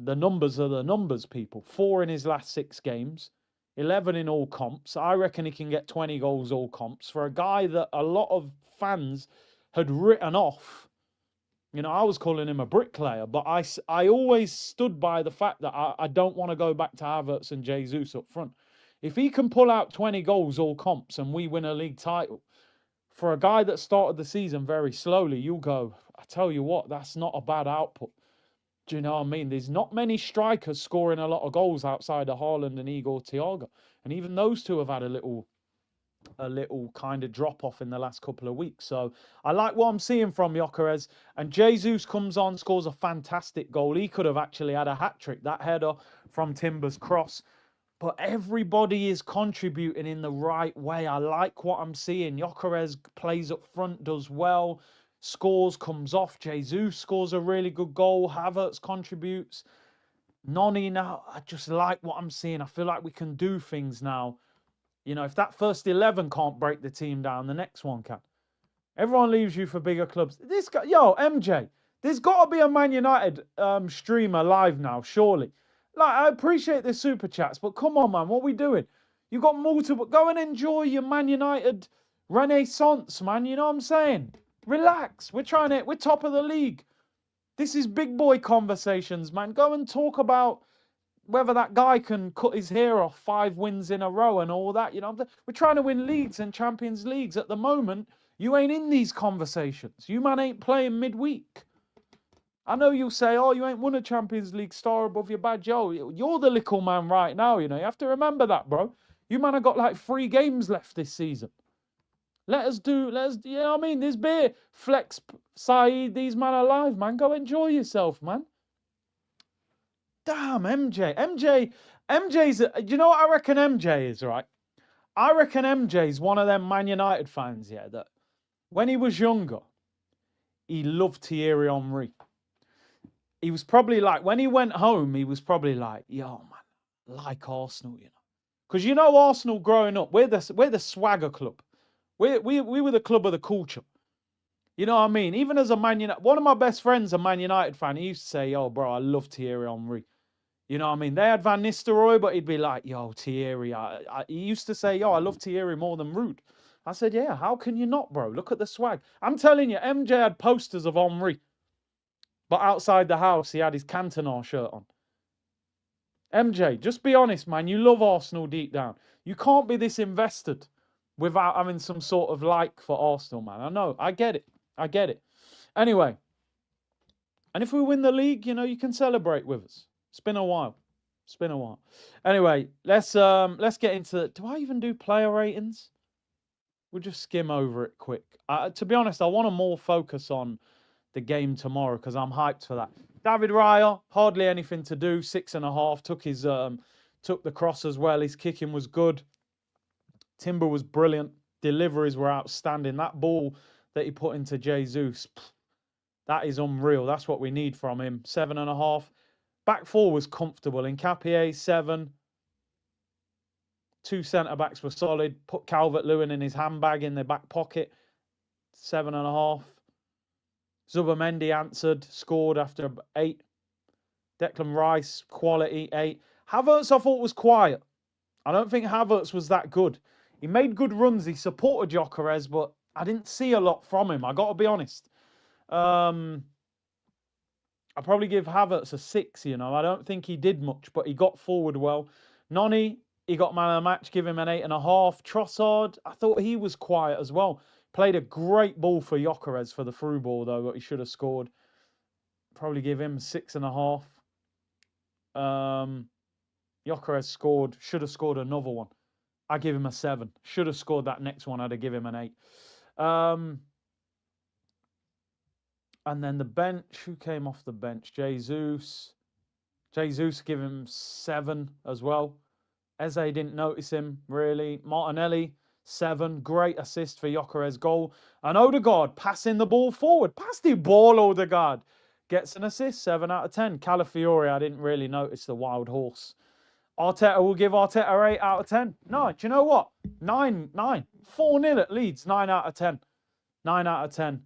The numbers are the numbers, people. 4 in his last 6 games, 11 in all comps. I reckon he can get 20 goals all comps for a guy that a lot of fans had written off. I was calling him a bricklayer, but I always stood by the fact that I don't want to go back to Havertz and Jesus up front. If he can pull out 20 goals all comps and we win a league title, for a guy that started the season very slowly, you'll go, I tell you what, that's not a bad output. Do you know what I mean? There's not many strikers scoring a lot of goals outside of Haaland and Igor Thiago. And even those two have had a little kind of drop off in the last couple of weeks. So I like what I'm seeing from Gyökeres. And Jesus comes on, scores a fantastic goal. He could have actually had a hat-trick, that header from Timber's cross. But everybody is contributing in the right way. I like what I'm seeing. Gyökeres plays up front, does well, scores, comes off. Jesus scores a really good goal. Havertz contributes. Noni now, I just like what I'm seeing. I feel like we can do things now. If that first 11 can't break the team down, the next one can. Everyone leaves you for bigger clubs. This guy, MJ, there's got to be a Man United streamer live now, surely. Like, I appreciate the super chats, but come on, man, what are we doing? You've got multiple. Go and enjoy your Man United renaissance, man. You know what I'm saying? Relax. We're top of the league. This is big boy conversations, man. Go and talk about whether that guy can cut his hair off 5 wins in a row and all that. We're trying to win leagues and Champions Leagues at the moment. You ain't in these conversations. You, man, ain't playing midweek. I know you'll say, oh, you ain't won a Champions League star above your badge. Yo, you're the little man right now, You have to remember that, bro. You, man, have got like 3 games left this season. You know what I mean? There's beer, Flex, Saeed, these men are alive, man. Go enjoy yourself, man. Damn, MJ's, do you know what I reckon MJ is, right? I reckon MJ's one of them Man United fans, that when he was younger, he loved Thierry Henry. He was probably like, when he went home, he was probably like, yo, man, like Arsenal, Because Arsenal growing up, we're the swagger club. We were the club of the culture. You know what I mean? Even as a Man United, one of my best friends, a Man United fan, he used to say, yo, bro, I love Thierry Henry. You know what I mean? They had Van Nistelrooy, but he'd be like, yo, Thierry. He used to say, yo, I love Thierry more than Rude. I said, yeah, how can you not, bro? Look at the swag. I'm telling you, MJ had posters of Henry. But outside the house, he had his Cantona shirt on. MJ, just be honest, man. You love Arsenal deep down. You can't be this invested without having some sort of like for Arsenal, man. I know. I get it. I get it. Anyway, and if we win the league, you know, you can celebrate with us. It's been a while. It's been a while. Anyway, let's get into. Do I even do player ratings? We'll just skim over it quick. To be honest, I want to more focus on the game tomorrow because I'm hyped for that. David Raya, hardly anything to do. 6.5. Took the cross as well. His kicking was good. Timber was brilliant. Deliveries were outstanding. That ball that he put into Jesus, that is unreal. That's what we need from him. 7.5. Back four was comfortable. Nketiah, 7. Two centre-backs were solid. Put Calvert-Lewin in his handbag in the back pocket. 7.5. Zubimendi answered, scored after 8. Declan Rice, quality, 8. Havertz, I thought, was quiet. I don't think Havertz was that good. He made good runs. He supported Gyökeres, but I didn't see a lot from him. I got to be honest. I'll probably give Havertz a 6, you know. I don't think he did much, but he got forward well. Noni, he got man of the match, give him an 8.5. Trossard, I thought he was quiet as well. Played a great ball for Gyökeres for the through ball, though, but he should have scored. Probably give him 6.5. Gyökeres scored, should have scored another one. I give him a 7. Should have scored that next one. I'd have given him an 8. And then the bench, who came off the bench? Jesus. Jesus, give him 7 as well. Eze didn't notice him, really. Martinelli, 7. Great assist for Gyökeres' goal. And Odegaard passing the ball forward. Pass the ball, Odegaard. Gets an assist, 7 out of 10. Calafiori, I didn't really notice the wild horse. Arteta will give Arteta 8 out of 10. No, do you know what? 9. 4-0 at Leeds, 9 out of 10. 9 out of 10.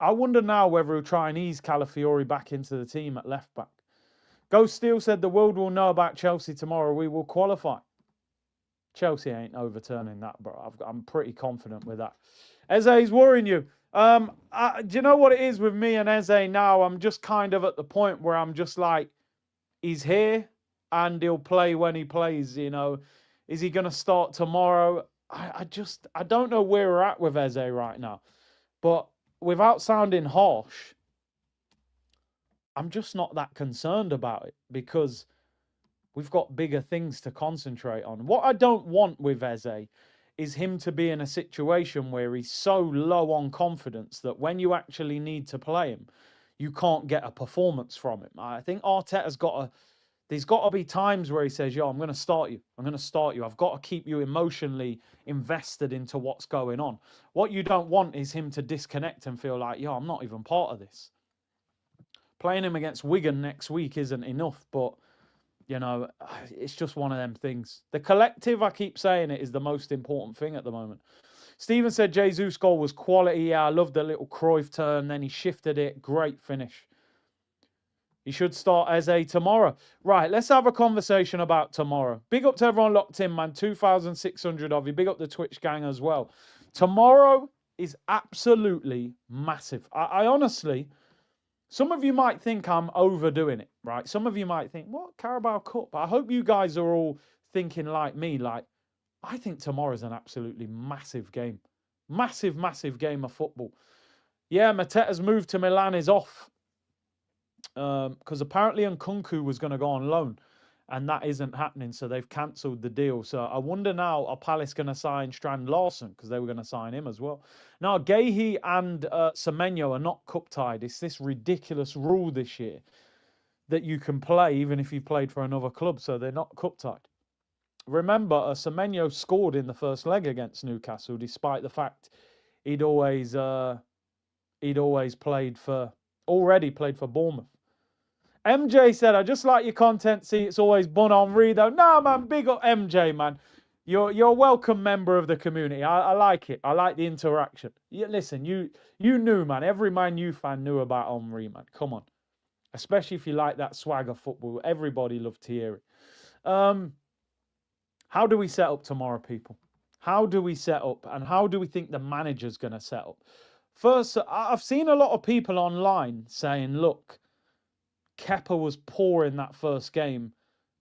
I wonder now whether he'll try and ease Calafiori back into the team at left back. Ghost Steel said the world will know about Chelsea tomorrow. We will qualify. Chelsea ain't overturning that, bro. I'm pretty confident with that. Eze's worrying you. Do you know what it is with me and Eze now? I'm just kind of at the point where I'm just like, he's here and he'll play when he plays, you know. Is he going to start tomorrow? I don't know where we're at with Eze right now. But without sounding harsh, I'm just not that concerned about it because we've got bigger things to concentrate on. What I don't want with Eze is him to be in a situation where he's so low on confidence that when you actually need to play him, you can't get a performance from him. I think Arteta's there's got to be times where he says, yo, I'm going to start you. I'm going to start you. I've got to keep you emotionally invested into what's going on. What you don't want is him to disconnect and feel like, yo, I'm not even part of this. Playing him against Wigan next week isn't enough, but, you know, it's just one of them things. The collective, I keep saying it, is the most important thing at the moment. Stephen said Jesus' goal was quality. Yeah, I loved the little Cruyff turn. Then he shifted it. Great finish. He should start Eze tomorrow. Right, let's have a conversation about tomorrow. Big up to everyone locked in, man. 2,600 of you. Big up the Twitch gang as well. Tomorrow is absolutely massive. I honestly, some of you might think I'm overdoing it, right? Some of you might think, what, Carabao Cup? I hope you guys are all thinking like me. Like, I think tomorrow's an absolutely massive game. Massive, massive game of football. Yeah, Mateta's move to Milan is off. Because apparently Nkunku was going to go on loan and that isn't happening, so they've cancelled the deal. So I wonder now, are Palace going to sign Strand Larsen because they were going to sign him as well? Now, Gahey and Semenyo are not cup tied. It's this ridiculous rule this year that you can play even if you've played for another club, so they're not cup tied. Remember, Semenyo scored in the first leg against Newcastle, despite the fact he'd already played for Bournemouth. MJ said, I just like your content. See, it's always Bon Henri, though. No, man, big up MJ, man. You're a welcome member of the community. I like it. I like the interaction. Listen, you knew, man. Every Man U fan knew about Henri, man. Come on. Especially if you like that swagger football. Everybody loved Thierry. How do we set up tomorrow, people? How do we set up? And how do we think the manager's going to set up? First, I've seen a lot of people online saying, look, Kepa was poor in that first game,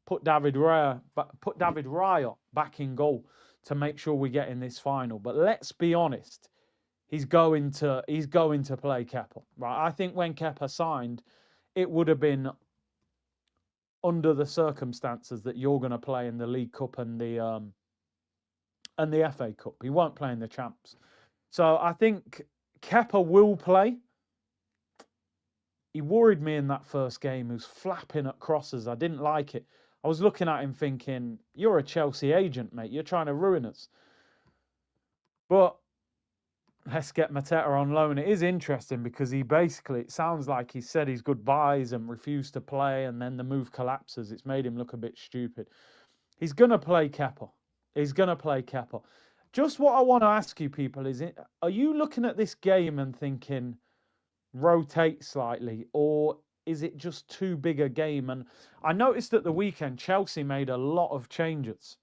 put David Raya back in goal to make sure we get in this final. But let's be honest, he's going to play Kepa, right? I think when Kepa signed, it would have been under the circumstances that you're going to play in the League Cup and the FA Cup. He won't play in the Champs. So I think Kepa will play. He worried me in that first game. He was flapping at crosses. I didn't like it. I was looking at him thinking, you're a Chelsea agent, mate. You're trying to ruin us. But let's get Mateta on loan. It is interesting because it sounds like he said his goodbyes and refused to play, and then the move collapses. It's made him look a bit stupid. He's going to play Kepa. Just what I want to ask you people is, are you looking at this game and thinking rotate slightly, or is it just too big a game? And I noticed at the weekend, Chelsea made a lot of changes.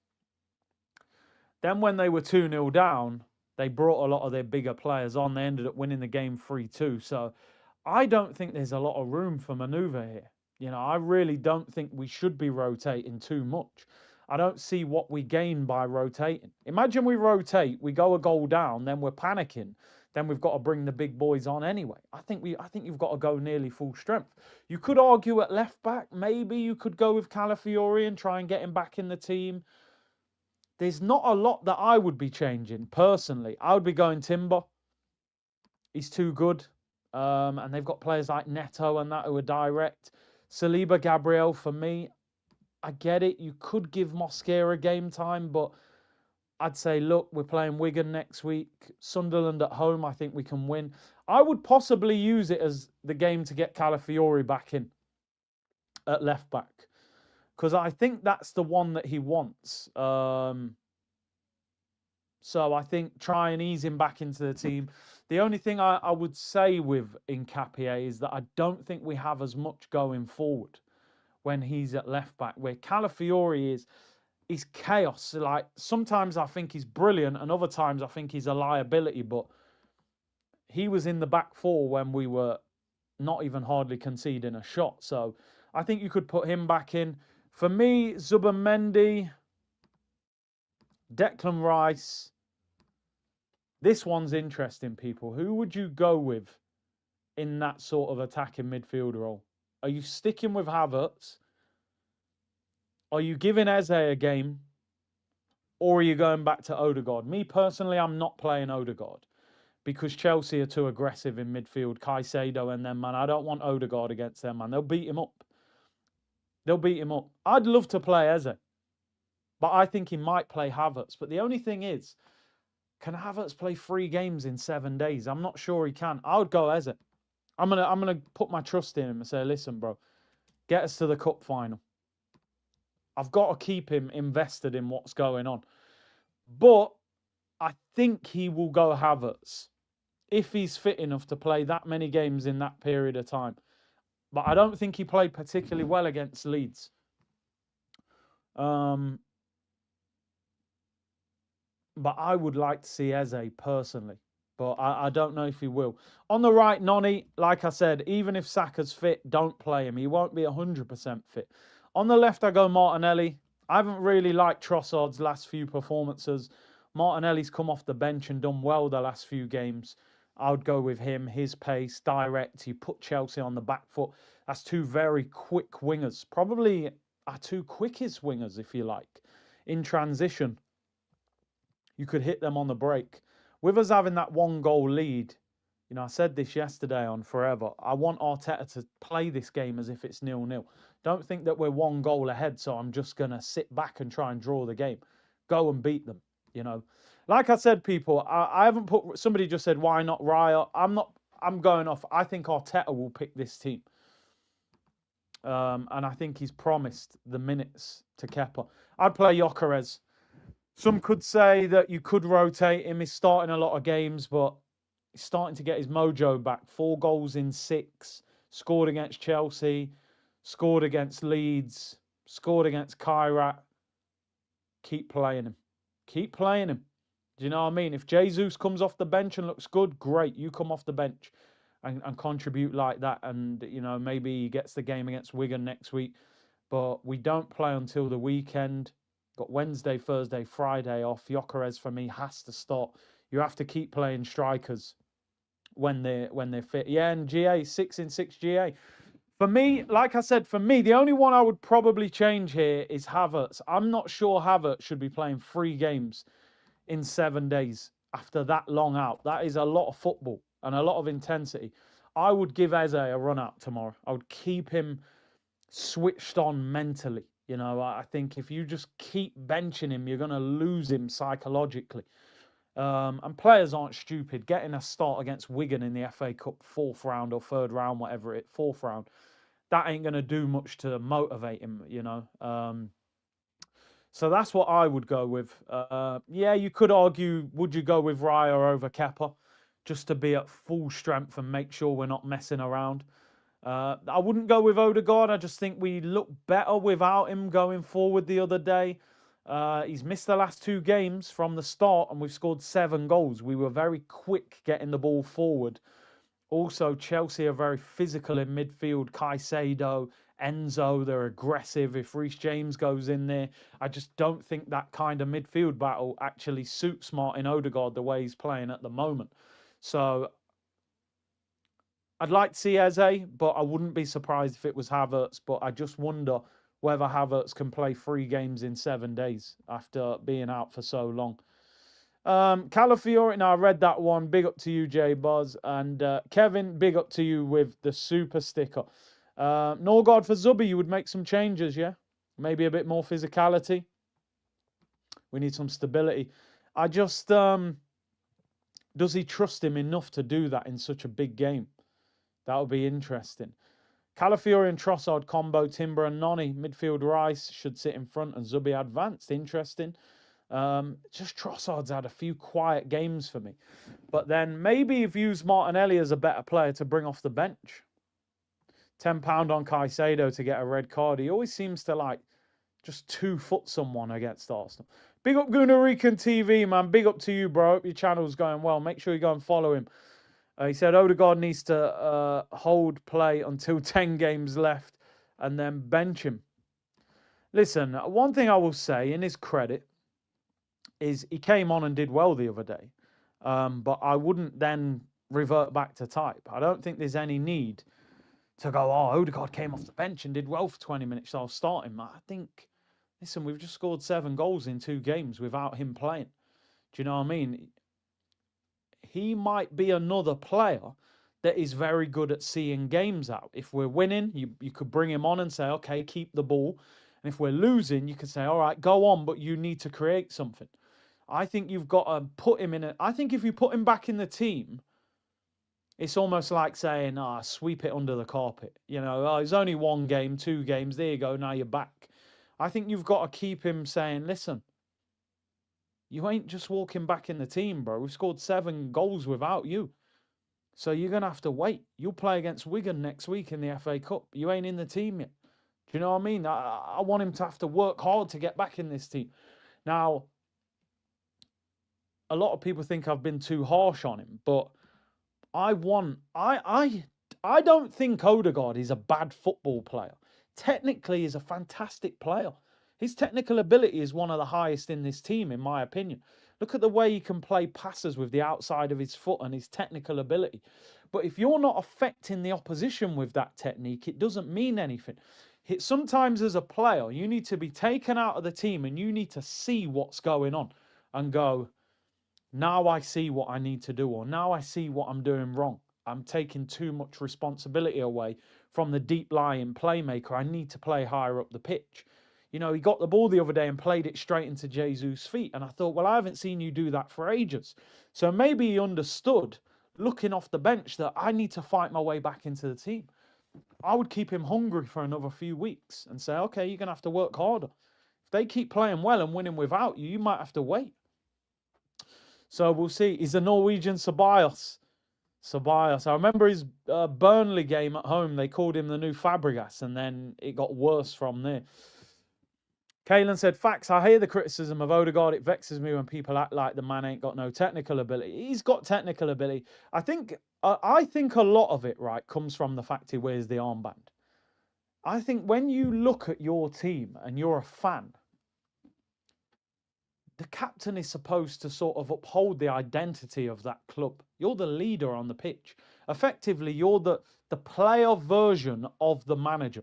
Then when they were 2-0 down, they brought a lot of their bigger players on. They ended up winning the game 3-2. So I don't think there's a lot of room for manoeuvre here. You know, I really don't think we should be rotating too much. I don't see what we gain by rotating. Imagine we rotate, we go a goal down, then we're panicking. Then we've got to bring the big boys on anyway. I think you've got to go nearly full strength. You could argue at left back, maybe you could go with Calafiori and try and get him back in the team. There's not a lot that I would be changing personally. I would be going Timber. He's too good. And they've got players like Neto and that who are direct. Saliba, Gabriel, for me, I get it. You could give Mosquera game time, but I'd say, look, we're playing Wigan next week. Sunderland at home, I think we can win. I would possibly use it as the game to get Calafiori back in at left back, because I think that's the one that he wants. So I think try and ease him back into the team. The only thing I would say with Nkapie is that I don't think we have as much going forward when he's at left back, where Calafiori is chaos. Like, sometimes I think he's brilliant and other times I think he's a liability, but he was in the back four when we were not even hardly conceding a shot. So I think you could put him back in. For me, Zubimendi, Declan Rice. This one's interesting, people. Who would you go with in that sort of attacking midfield role? Are you sticking with Havertz? Are you giving Eze a game? Or are you going back to Odegaard? Me personally, I'm not playing Odegaard because Chelsea are too aggressive in midfield. Caicedo and them, man. I don't want Odegaard against them, man. They'll beat him up. I'd love to play Eze, but I think he might play Havertz. But the only thing is, can Havertz play 3 games in 7 days? I'm not sure he can. I would go Eze. I'm gonna put my trust in him and say, listen, bro, get us to the cup final. I've got to keep him invested in what's going on. But I think he will go Havertz if he's fit enough to play that many games in that period of time. But I don't think he played particularly well against Leeds. But I would like to see Eze personally. But I don't know if he will. On the right, Noni, like I said, even if Saka's fit, don't play him. He won't be 100% fit. On the left, I go Martinelli. I haven't really liked Trossard's last few performances. Martinelli's come off the bench and done well the last few games. I would go with him. His pace, direct. He put Chelsea on the back foot. That's 2 very quick wingers. Probably our 2 quickest wingers, if you like, in transition. You could hit them on the break. With us having that 1-goal lead, you know, I said this yesterday on Forever, I want Arteta to play this game as if it's 0-0. Don't think that we're 1 goal ahead, so I'm just going to sit back and try and draw the game. Go and beat them, you know. Like I said, people, I haven't put... Somebody just said, why not Raya? I'm going off. I think Arteta will pick this team. And I think he's promised the minutes to Kepa. I'd play Gyökeres. Some could say that you could rotate him. He's starting a lot of games, but he's starting to get his mojo back. 4 goals in 6. Scored against Chelsea. Scored against Leeds. Scored against Kairat. Keep playing him. Keep playing him. Do you know what I mean? If Jesus comes off the bench and looks good, great. You come off the bench. and contribute like that. And, maybe he gets the game against Wigan next week. But we don't play until the weekend. Got Wednesday, Thursday, Friday off. Gyökeres for me has to start. You have to keep playing strikers when they're fit. Yeah, and GA 6 in 6 GA. For me, like I said, the only one I would probably change here is Havertz. I'm not sure Havertz should be playing 3 games in 7 days after that long out. That is a lot of football and a lot of intensity. I would give Eze a run out tomorrow. I would keep him switched on mentally. I think if you just keep benching him, you're going to lose him psychologically. And players aren't stupid. Getting a start against Wigan in the FA Cup 4th round or 3rd round, whatever it, 4th round, that ain't going to do much to motivate him, So that's what I would go with. Yeah, you could argue, would you go with Raya over Kepa just to be at full strength and make sure we're not messing around? I wouldn't go with Odegaard. I just think we look better without him going forward the other day. He's missed the last 2 games from the start and we've scored 7 goals. We were very quick getting the ball forward. Also, Chelsea are very physical in midfield. Caicedo, Enzo, they're aggressive. If Reece James goes in there, I just don't think that kind of midfield battle actually suits Martin Odegaard the way he's playing at the moment. So I'd like to see Eze, but I wouldn't be surprised if it was Havertz. But I just wonder whether Havertz can play 3 games in 7 days after being out for so long. Calafiore, now I read that one. Big up to you, J Buzz. And Kevin, big up to you with the super sticker. Norgard for Zubi, you would make some changes, yeah? Maybe a bit more physicality. We need some stability. I just, does he trust him enough to do that in such a big game? That would be interesting. Calafiore and Trossard combo, Timber and Noni. Midfield Rice should sit in front and Zubi advanced. Interesting. Just Trossard's had a few quiet games for me. But then maybe you've used Martinelli as a better player to bring off the bench. £10 on Caicedo to get a red card. He always seems to just 2-foot someone against Arsenal. Big up Gunarican TV, man. Big up to you, bro. Hope your channel's going well. Make sure you go and follow him. He said Odegaard needs to hold play until 10 games left and then bench him. Listen, one thing I will say in his credit is he came on and did well the other day. But I wouldn't then revert back to type. I don't think there's any need to go, Odegaard came off the bench and did well for 20 minutes, so I'll start him. I think, listen, we've just scored 7 goals in 2 games without him playing. Do you know what I mean? He might be another player that is very good at seeing games out. If we're winning, you could bring him on and say, okay, keep the ball. And if we're losing, you could say, all right, go on, but you need to create something. I think you've got to put him in I think if you put him back in the team, it's almost like saying, sweep it under the carpet. It's only 1 game, 2 games. There you go. Now you're back. I think you've got to keep him saying, listen, you ain't just walking back in the team, bro. We've scored 7 goals without you. So you're going to have to wait. You'll play against Wigan next week in the FA Cup. You ain't in the team yet. Do you know what I mean? I want him to have to work hard to get back in this team. Now, a lot of people think I've been too harsh on him, but I don't think Odegaard is a bad football player. Technically, he's a fantastic player. His technical ability is one of the highest in this team, in my opinion. Look at the way he can play passes with the outside of his foot and his technical ability. But if you're not affecting the opposition with that technique, it doesn't mean anything. Sometimes as a player, you need to be taken out of the team and you need to see what's going on and go, now I see what I need to do, or now I see what I'm doing wrong. I'm taking too much responsibility away from the deep-lying playmaker. I need to play higher up the pitch. He got the ball the other day and played it straight into Jesus' feet. And I thought, well, I haven't seen you do that for ages. So maybe he understood, looking off the bench, that I need to fight my way back into the team. I would keep him hungry for another few weeks and say, okay, you're going to have to work harder. If they keep playing well and winning without you, you might have to wait. So we'll see. He's a Norwegian Ceballos. I remember his Burnley game at home. They called him the new Fabregas, and then it got worse from there. Kalen said, facts, I hear the criticism of Odegaard. It vexes me when people act like the man ain't got no technical ability. He's got technical ability. I think a lot of it, right, comes from the fact he wears the armband. I think when you look at your team and you're a fan, the captain is supposed to sort of uphold the identity of that club. You're the leader on the pitch. Effectively, you're the player version of the manager.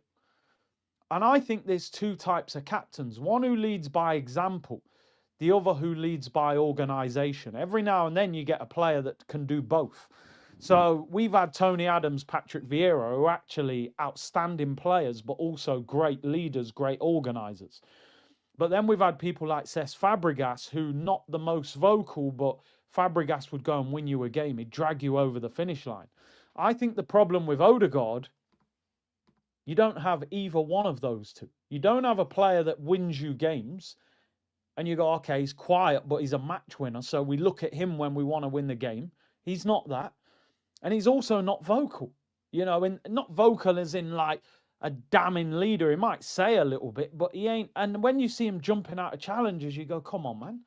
And I think there's two types of captains. One who leads by example, the other who leads by organisation. Every now and then you get a player that can do both. So we've had Tony Adams, Patrick Vieira, who are actually outstanding players, but also great leaders, great organisers. But then we've had people like Cesc Fabregas, who not the most vocal, but Fabregas would go and win you a game. He'd drag you over the finish line. I think the problem with Odegaard, you don't have either one of those two. You don't have a player that wins you games and you go, okay, he's quiet, but he's a match winner. So we look at him when we want to win the game. He's not that. And he's also not vocal, and not vocal as in like a damning leader. He might say a little bit, but he ain't. And when you see him jumping out of challenges, you go, come on, man.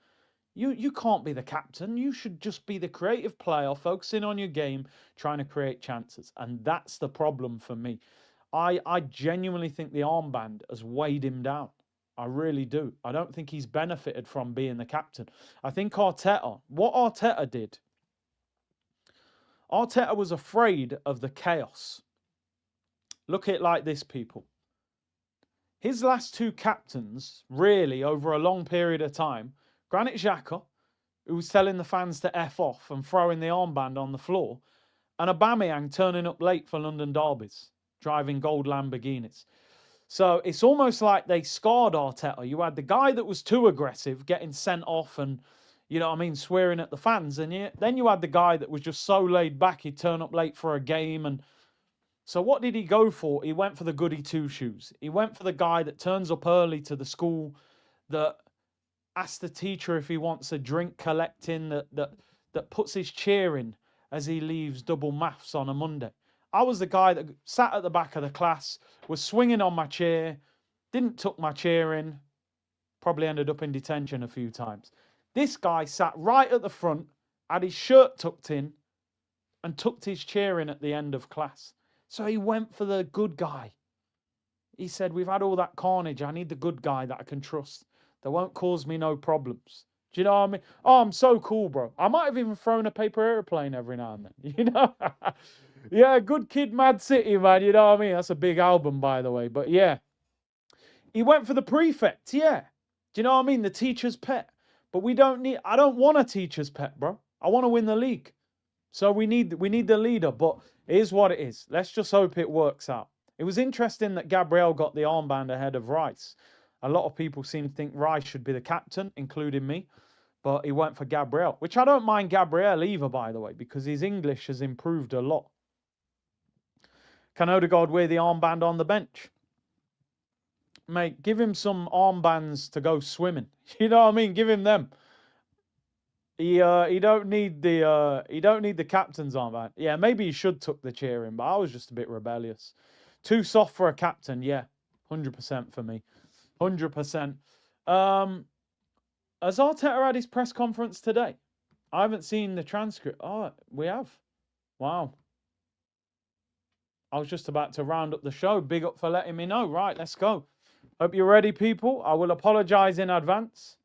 You can't be the captain. You should just be the creative player, focusing on your game, trying to create chances. And that's the problem for me. I genuinely think the armband has weighed him down. I really do. I don't think he's benefited from being the captain. I think what Arteta did, Arteta was afraid of the chaos. Look at it like this, people. His last two captains, really, over a long period of time, Granit Xhaka, who was telling the fans to F off and throwing the armband on the floor, and Aubameyang turning up late for London derbies, driving gold Lamborghinis. So it's almost like they scarred Arteta. You had the guy that was too aggressive, getting sent off and, swearing at the fans. And then you had the guy that was just so laid back, he'd turn up late for a game. And so what did he go for? He went for the goody two-shoes. He went for the guy that turns up early to the school, that asks the teacher if he wants a drink collecting, that puts his chair in as he leaves double maths on a Monday. I was the guy that sat at the back of the class, was swinging on my chair, didn't tuck my chair in, probably ended up in detention a few times. This guy sat right at the front, had his shirt tucked in, and tucked his chair in at the end of class. So he went for the good guy. He said, we've had all that carnage. I need the good guy that I can trust, that won't cause me no problems. Do you know what I mean? Oh, I'm so cool, bro. I might have even thrown a paper airplane every now and then, Yeah, Good Kid, Mad City, man. You know what I mean? That's a big album, by the way. But yeah, he went for the prefect. Yeah. Do you know what I mean? The teacher's pet. But I don't want a teacher's pet, bro. I want to win the league. So we need the leader. But it is what it is. Let's just hope it works out. It was interesting that Gabriel got the armband ahead of Rice. A lot of people seem to think Rice should be the captain, including me. But he went for Gabriel, which I don't mind Gabriel either, by the way, because his English has improved a lot. Can Odegaard wear the armband on the bench? Mate, give him some armbands to go swimming. You know what I mean? Give him them. He don't need the captain's armband. Yeah, maybe he should tuck the chair in, but I was just a bit rebellious. Too soft for a captain, yeah. 100% for me. 100%. Has Arteta had his press conference today? I haven't seen the transcript. Oh, we have. Wow. I was just about to round up the show. Big up for letting me know. Right, let's go. Hope you're ready, people. I will apologise in advance.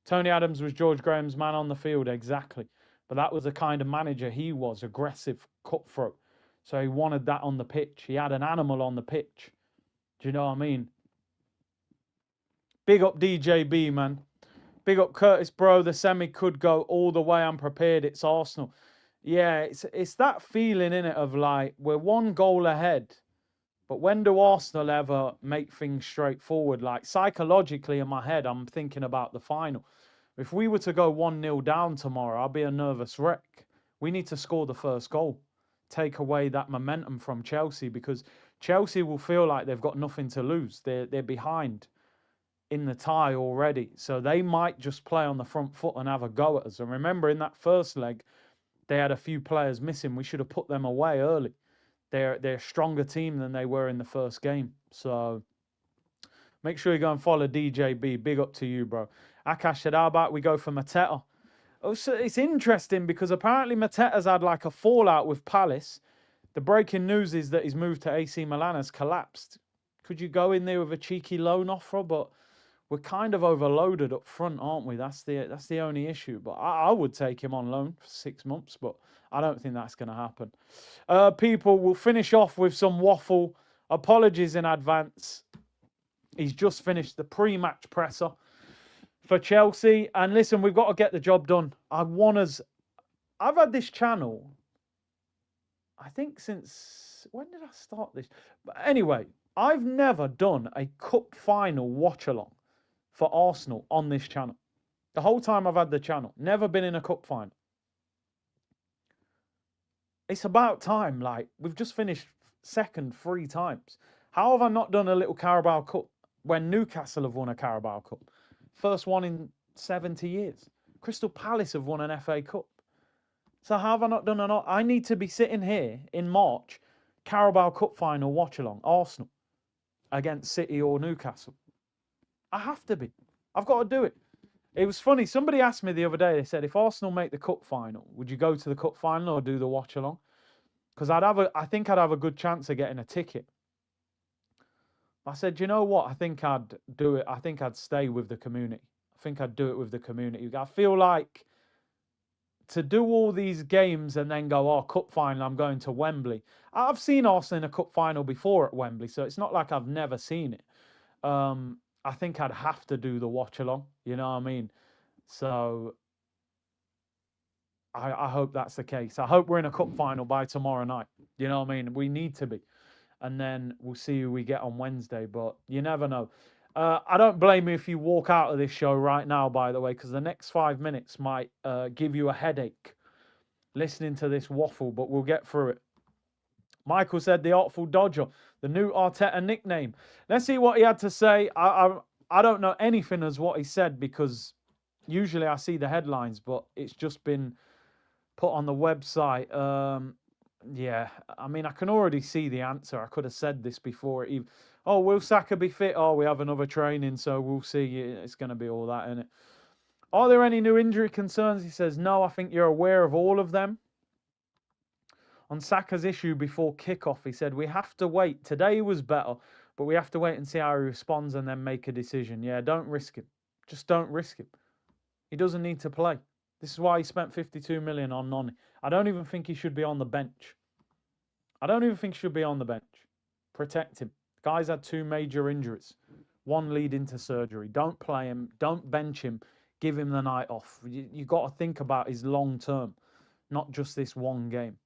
Tony Adams was George Graham's man on the field, exactly. But that was the kind of manager he was, aggressive, cutthroat. So he wanted that on the pitch. He had an animal on the pitch. Do you know what I mean? Big up DJB, man. Big up Curtis, bro. The semi could go all the way. I'm prepared. It's Arsenal. Yeah, it's that feeling in it of like we're one goal ahead, but when do Arsenal ever make things straightforward? Like psychologically in my head, I'm thinking about the final. If we were to go 1-0 down tomorrow, I'll be a nervous wreck. We need to score the first goal, take away that momentum from Chelsea, because Chelsea will feel like they've got nothing to lose. They're behind in the tie already, so they might just play on the front foot and have a go at us. And remember, in that first leg, they had a few players missing. We should have put them away early. They're a stronger team than they were in the first game. So Make sure you go and follow DJB. Big up to you, bro. Akash said, how about we go for Mateta? Oh, so it's interesting because apparently Mateta's had like a fallout with Palace. The breaking news is that his move to AC Milan has collapsed. Could you go in there with a cheeky loan offer? But we're kind of overloaded up front, aren't we? That's the only issue. But I would take him on loan for 6 months, but I don't think that's going to happen. People, will finish off with some waffle. Apologies in advance. He's just finished the pre-match presser for Chelsea. And listen, we've got to get the job done. I've had this channel, I think since, when did I start this? But anyway, I've never done a cup final watch along for Arsenal on this channel. The whole time I've had the channel, never been in a cup final. It's about time. Like, we've just finished second 3 times. How have I not done a little Carabao Cup when Newcastle have won a Carabao Cup? First one in 70 years. Crystal Palace have won an FA Cup. So how have I not done an... I need to be sitting here in March, Carabao Cup final watch along, Arsenal against City or Newcastle. I have to be. I've got to do it. It was funny. Somebody asked me the other day, they said, if Arsenal make the cup final, would you go to the cup final or do the watch along? Because I think I'd have a good chance of getting a ticket. I said, you know what? I think I'd do it. I think I'd stay with the community. I think I'd do it with the community. I feel like to do all these games and then go, oh, cup final, I'm going to Wembley. I've seen Arsenal in a cup final before at Wembley, so it's not like I've never seen it. I think I'd have to do the watch along, you know what I mean? So I hope that's the case. I hope we're in a cup final by tomorrow night. You know what I mean? We need to be. And then we'll see who we get on Wednesday, but you never know. I don't blame you if you walk out of this show right now, by the way, because the next 5 minutes might give you a headache listening to this waffle, but we'll get through it. Michael said the Artful Dodger, the new Arteta nickname. Let's see what he had to say. I don't know anything as what he said because usually I see the headlines, but it's just been put on the website. Yeah, I mean, I can already see the answer. I could have said this before. Oh, will Saka be fit? Oh, we have another training, so we'll see. It's going to be all that, isn't it? Are there any new injury concerns? He says, no, I think you're aware of all of them. On Saka's issue before kickoff, he said, we have to wait. Today was better, but we have to wait and see how he responds and then make a decision. Yeah, don't risk him. Just don't risk him. He doesn't need to play. This is why he spent 52 million on Noni. I don't even think he should be on the bench. I don't even think he should be on the bench. Protect him. The guy's had 2 major injuries. One leading to surgery. Don't play him. Don't bench him. Give him the night off. You've got to think about his long term, not just this one game.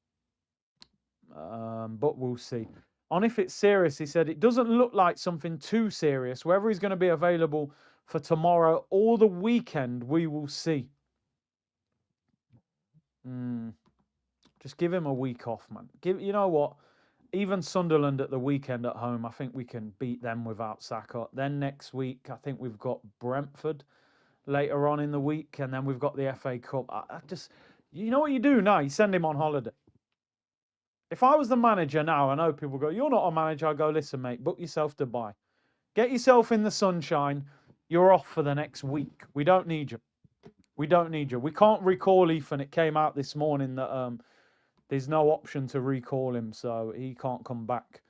But we'll see. On if it's serious, he said, it doesn't look like something too serious. Whether he's going to be available for tomorrow or the weekend, we will see. Just give him a week off, man. You know what? Even Sunderland at the weekend at home, I think we can beat them without Saka. Then next week, I think we've got Brentford later on in the week, and then we've got the FA Cup. You know what you do now? You send him on holiday. If I was the manager now, I know people go, you're not a manager. I go, listen, mate, book yourself to Dubai. Get yourself in the sunshine. You're off for the next week. We don't need you. We don't need you. We can't recall Ethan. It came out this morning that there's no option to recall him, so he can't come back.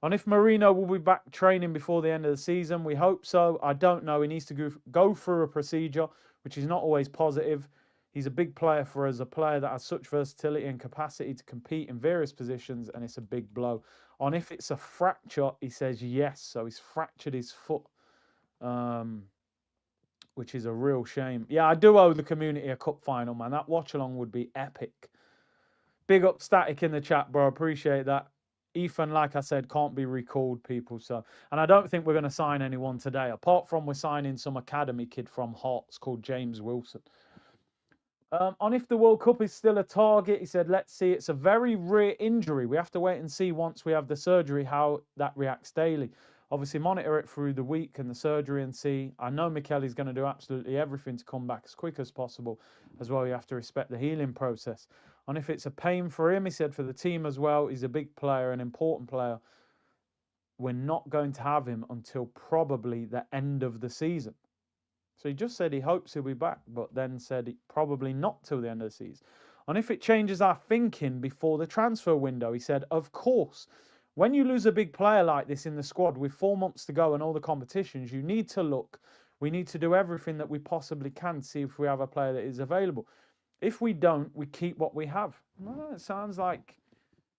And if Merino will be back training before the end of the season, we hope so. I don't know. He needs to go through a procedure, which is not always positive. He's a big player for us, a player that has such versatility and capacity to compete in various positions, and it's a big blow. On if it's a fracture, he says yes. So he's fractured his foot, which is a real shame. Yeah, I do owe the community a cup final, man. That watch-along would be epic. Big up Static in the chat, bro. Appreciate that. Ethan, like I said, can't be recalled, people. And I don't think we're going to sign anyone today, apart from we're signing some academy kid from Hearts called James Wilson. On if the World Cup is still a target, he said, let's see. It's a very rare injury. We have to wait and see once we have the surgery how that reacts daily. Obviously, monitor it through the week and the surgery and see. I know Michele's going to do absolutely everything to come back as quick as possible. As well, you have to respect the healing process. And if it's a pain for him, he said, for the team as well, he's a big player, an important player. we're not going to have him until probably the end of the season. So he just said he hopes he'll be back, but then said probably not till the end of the season. And if it changes our thinking before the transfer window, he said, of course, when you lose a big player like this in the squad with 4 months to go and all the competitions, you need to look. We need to do everything that we possibly can to see if we have a player that is available. If we don't, we keep what we have. Well, it sounds like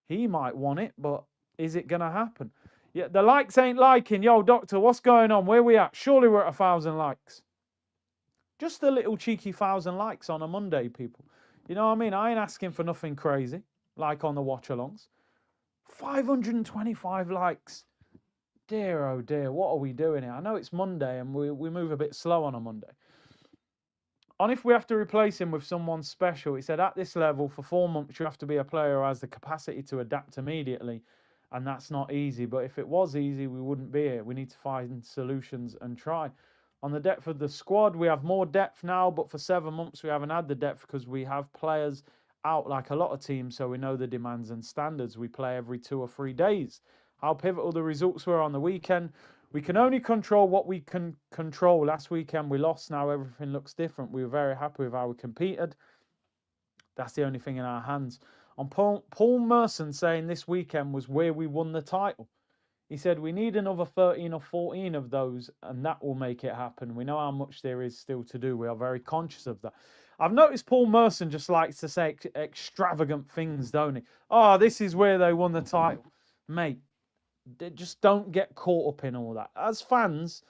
he might want it, but is it going to happen? Yeah, the likes ain't liking. Yo, doctor, what's going on? Where we at? Surely we're at 1,000 likes. Just a little cheeky 1,000 likes on a Monday, people. You know what I mean? I ain't asking for nothing crazy, like on the watch-alongs. 525 likes. Dear, oh dear, what are we doing here? I know it's Monday and we move a bit slow on a Monday. And if we have to replace him with someone special, he said at this level, for 4 months, you have to be a player who has the capacity to adapt immediately. And that's not easy. But if it was easy, we wouldn't be here. We need to find solutions and try. On the depth of the squad, we have more depth now, but for 7 months, we haven't had the depth because we have players out like a lot of teams, so we know the demands and standards. We play every 2 or 3 days. How pivotal the results were on the weekend. We can only control what we can control. Last weekend we lost. Now everything looks different. We were very happy with how we competed. That's the only thing in our hands. On Paul Merson saying this weekend was where we won the title. He said we need another 13 or 14 of those and that will make it happen. We know how much there is still to do. We are very conscious of that. I've noticed Paul Merson just likes to say extravagant things, don't he? Oh, this is where they won the title. Mate, just don't get caught up in all that. As fans,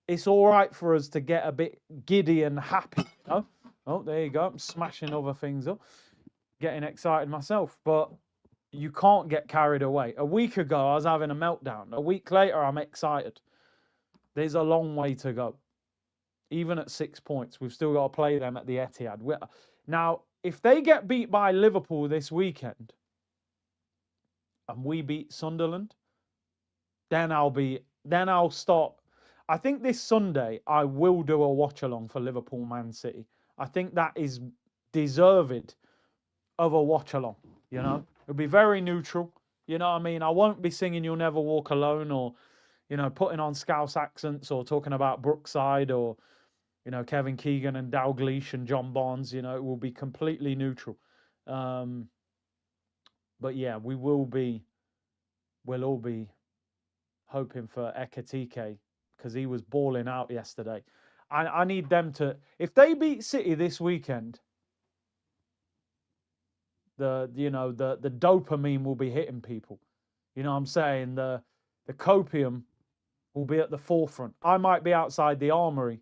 it's all right for us to get a bit giddy and happy. You know? Oh, there you go. I'm smashing other things up. Getting excited myself. But you can't get carried away. A week ago, I was having a meltdown. A week later, I'm excited. There's a long way to go. Even at 6 points, we've still got to play them at the Etihad. Now, if they get beat by Liverpool this weekend and we beat Sunderland, then I'll start. I think this Sunday I will do a watch along for Liverpool Man City. I think that is deserved of a watch along, you know. It'll be very neutral. You know what I mean? I won't be singing You'll Never Walk Alone or, you know, putting on Scouse accents or talking about Brookside or, you know, Kevin Keegan and Dalglish and John Barnes. You know, it will be completely neutral. But yeah, we'll all be hoping for Ekatike because he was balling out yesterday. I need them to, if they beat City this weekend, the dopamine will be hitting people. You know what I'm saying? The copium will be at the forefront. I might be outside the armory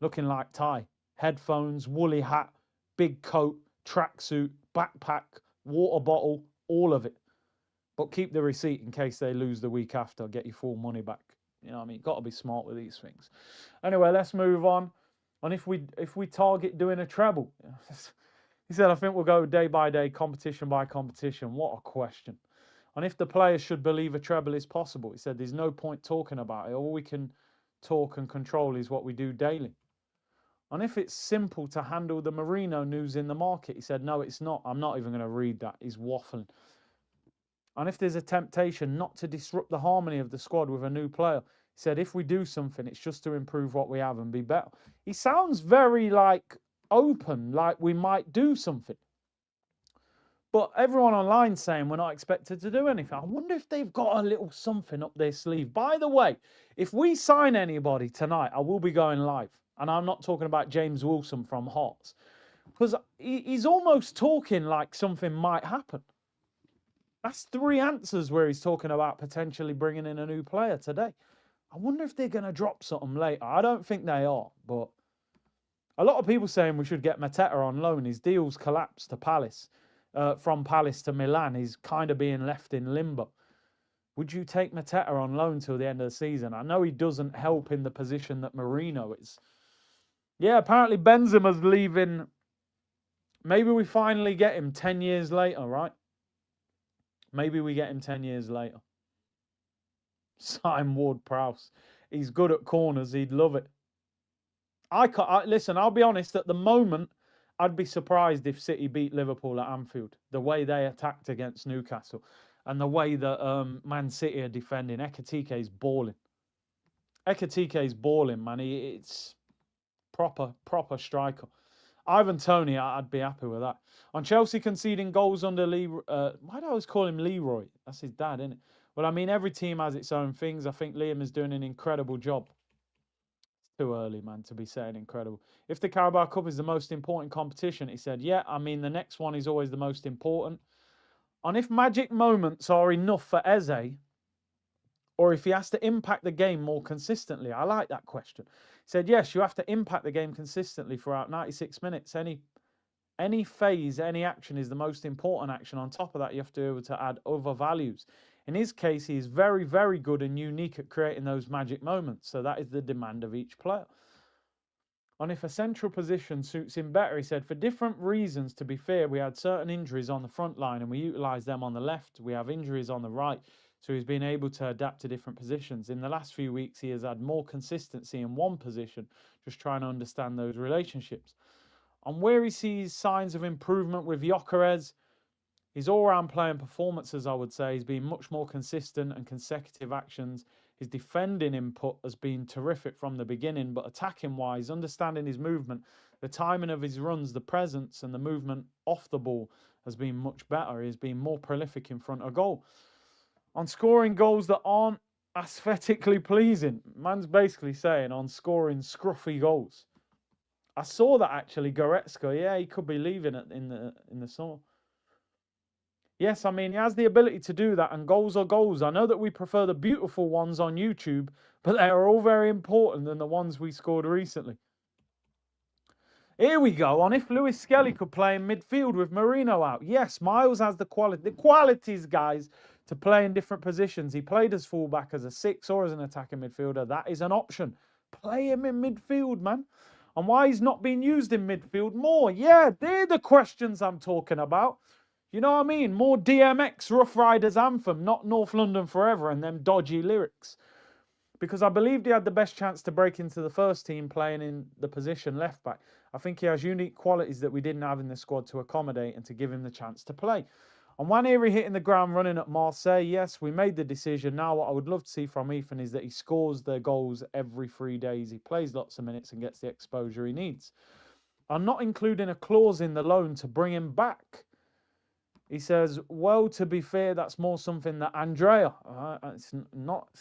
looking like Ty. Headphones, woolly hat, big coat, tracksuit, backpack, water bottle, all of it. But keep the receipt in case they lose the week after. Get your full money back. You know what I mean? Got to be smart with these things. Anyway, let's move on. And if we target doing a treble, he said, I think we'll go day by day, competition by competition. What a question. And if the players should believe a treble is possible, he said, there's no point talking about it. All we can talk and control is what we do daily. And if it's simple to handle the Merino news in the market, he said, no, it's not. I'm not even going to read that. He's waffling. And if there's a temptation not to disrupt the harmony of the squad with a new player, he said, if we do something, it's just to improve what we have and be better. He sounds very like open, like we might do something. But everyone online saying we're not expected to do anything. I wonder if they've got a little something up their sleeve. By the way, if we sign anybody tonight, I will be going live. And I'm not talking about James Wilson from Hearts. Because he's almost talking like something might happen. That's 3 answers where he's talking about potentially bringing in a new player today. I wonder if they're going to drop something later. I don't think they are, but a lot of people saying we should get Mateta on loan. His deal's collapsed to Palace. From Palace to Milan, he's kind of being left in limbo. Would you take Mateta on loan till the end of the season? I know he doesn't help in the position that Merino is. Yeah, apparently Benzema's leaving. Maybe we finally get him 10 years later, right? Maybe we get him 10 years later. Simon Ward-Prowse. He's good at corners. He'd love it. Listen, I'll be honest. At the moment, I'd be surprised if City beat Liverpool at Anfield. The way they attacked against Newcastle. and the way that Man City are defending. Ekitike is balling. Ekitike is balling, man. It's proper striker. Ivan Toney, I'd be happy with that. On Chelsea conceding goals under Lee, why do I always call him Leroy? That's his dad, isn't it? Well, I mean, every team has its own things. I think Liam is doing an incredible job. It's too early, man, to be saying incredible. If the Carabao Cup is the most important competition, he said, yeah, I mean, the next one is always the most important. And if magic moments are enough for Eze, or if he has to impact the game more consistently? I like that question. He said, yes, you have to impact the game consistently throughout 96 minutes. Any phase, any action is the most important action. On top of that, you have to be able to add other values. In his case, he is very, very good and unique at creating those magic moments. So that is the demand of each player. And if a central position suits him better, he said, for different reasons, to be fair, we had certain injuries on the front line and we utilised them on the left. We have injuries on the right. So he's been able to adapt to different positions. In the last few weeks, he has had more consistency in one position, just trying to understand those relationships. And where he sees signs of improvement with Gyökeres, his all-round playing performances, I would say, he's been much more consistent and consecutive actions. His defending input has been terrific from the beginning, but attacking-wise, understanding his movement, the timing of his runs, the presence and the movement off the ball has been much better. He's been more prolific in front of goal. On scoring goals that aren't aesthetically pleasing, man's basically saying on scoring scruffy goals. I saw that actually, Goretzka. Yeah, he could be leaving it in the summer. Yes, I mean, he has the ability to do that, and goals are goals. I know that we prefer the beautiful ones on YouTube, but they are all very important than the ones we scored recently. Here we go on if Lewis Skelly could play in midfield with Merino out. Yes, Miles has the qualities, guys, to play in different positions. He played as fullback, as a 6 or as an attacking midfielder. That is an option. Play him in midfield, man. And why he's not being used in midfield more? Yeah, they're the questions I'm talking about. You know what I mean? More DMX Rough Riders anthem, not North London Forever and them dodgy lyrics. Because I believed he had the best chance to break into the first team playing in the position left back. I think he has unique qualities that we didn't have in the squad to accommodate and to give him the chance to play. And Nwaneri hitting the ground running at Marseille, yes, we made the decision. Now what I would love to see from Ethan is that he scores the goals every 3 days. He plays lots of minutes and gets the exposure he needs. I'm not including a clause in the loan to bring him back. He says, well, to be fair, that's more something that Andrea, it's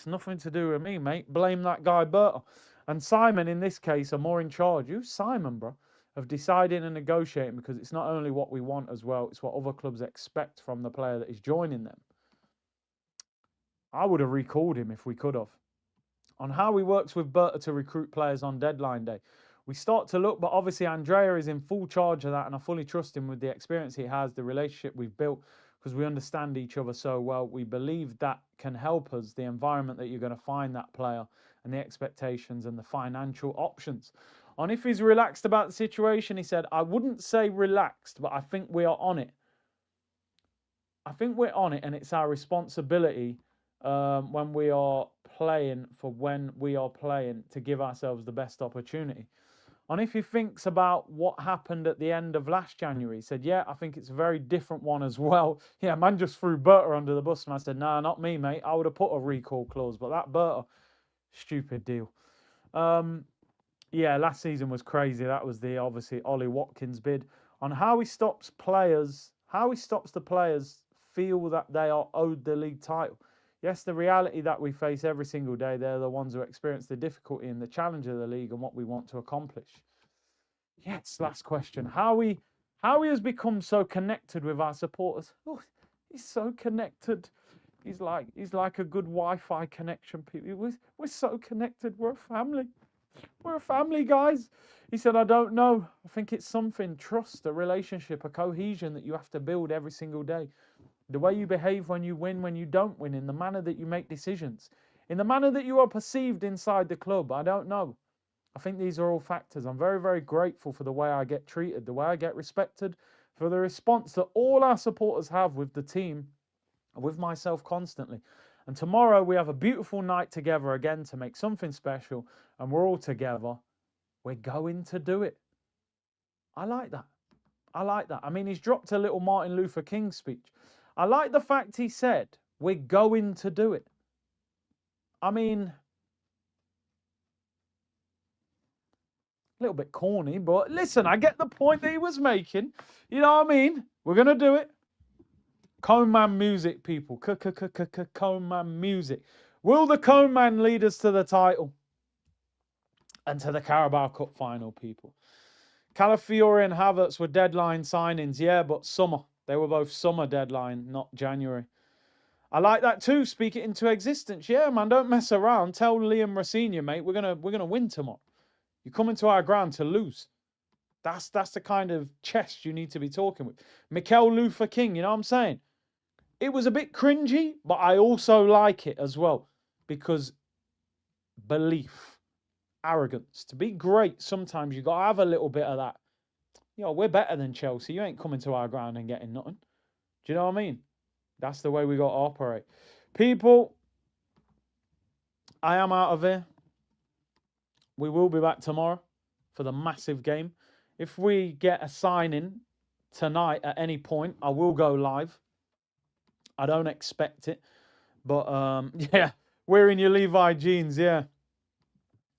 nothing to do with me, mate. Blame that guy, Berta. And Simon, in this case, are more in charge. Who's Simon, bro? Of deciding and negotiating, because it's not only what we want as well, it's what other clubs expect from the player that is joining them. I would have recalled him if we could have. On how he works with Berta to recruit players on deadline day. We start to look, but obviously Andrea is in full charge of that, and I fully trust him with the experience he has, the relationship we've built, because we understand each other so well. We believe that can help us, the environment that you're going to find that player, and the expectations and the financial options. On if he's relaxed about the situation, he said, I wouldn't say relaxed, but I think we are on it. I think we're on it, and it's our responsibility when we are playing to give ourselves the best opportunity. And if he thinks about what happened at the end of last January, he said, yeah, I think it's a very different one as well. Yeah, man just threw Berta under the bus, and I said, nah, not me, mate. I would have put a recall clause, but that Berta, stupid deal. Yeah, last season was crazy. That was the, obviously, Ollie Watkins bid. On how he stops the players feel that they are owed the league title. Yes, the reality that we face every single day, they're the ones who experience the difficulty and the challenge of the league and what we want to accomplish. Yes, last question. How he has become so connected with our supporters. Oh, he's so connected. He's like a good Wi-Fi connection. We're so connected. We're a family. We're a family, guys. He said, I don't know. I think it's something, trust, a relationship, a cohesion that you have to build every single day. The way you behave when you win, when you don't win, in the manner that you make decisions, in the manner that you are perceived inside the club. I don't know. I think these are all factors. I'm very, very grateful for the way I get treated, the way I get respected, for the response that all our supporters have with the team, with myself constantly. And tomorrow we have a beautiful night together again to make something special, and we're all together. We're going to do it. I like that. I like that. I mean, he's dropped a little Martin Luther King speech. I like the fact he said, we're going to do it. I mean, a little bit corny, but listen, I get the point that he was making. You know what I mean? We're going to do it. Cone Man music, people. Cone Man music. Will the Cone Man lead us to the title? And to the Carabao Cup final, people. Calafiori and Havertz were deadline signings, yeah, but summer. They were both summer deadline, not January. I like that too. Speak it into existence. Yeah, man, don't mess around. Tell Liam Rosenior, mate, we're gonna win tomorrow. You come into our ground to lose. That's the kind of chest you need to be talking with. Mikel Luther King, you know what I'm saying? It was a bit cringy, but I also like it as well because belief, arrogance. To be great, sometimes you gotta have a little bit of that. You know, we're better than Chelsea. You ain't coming to our ground and getting nothing. Do you know what I mean? That's the way we got to operate. People, I am out of here. We will be back tomorrow for the massive game. If we get a signing tonight at any point, I will go live. I don't expect it. But, yeah, wearing your Levi jeans, yeah.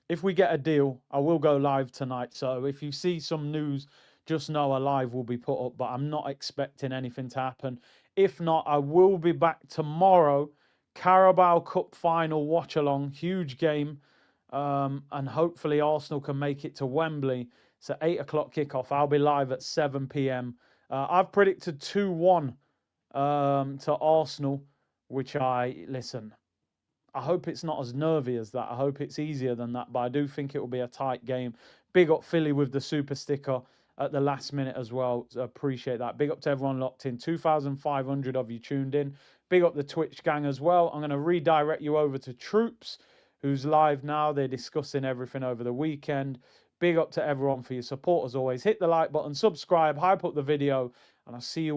If we get a deal, I will go live tonight. So if you see some news, just know a live will be put up. But I'm not expecting anything to happen. If not, I will be back tomorrow. Carabao Cup final watch along, huge game, and hopefully Arsenal can make it to Wembley. It's an 8 o'clock kickoff. I'll be live at 7 p.m. I've predicted 2-1 to Arsenal, which listen. I hope it's not as nervy as that. I hope it's easier than that, but I do think it will be a tight game. Big up Philly with the super sticker at the last minute as well. So appreciate that. Big up to everyone locked in. 2,500 of you tuned in. Big up the Twitch gang as well. I'm going to redirect you over to Troops, who's live now. They're discussing everything over the weekend. Big up to everyone for your support as always. Hit the like button, subscribe, hype up the video, and I'll see you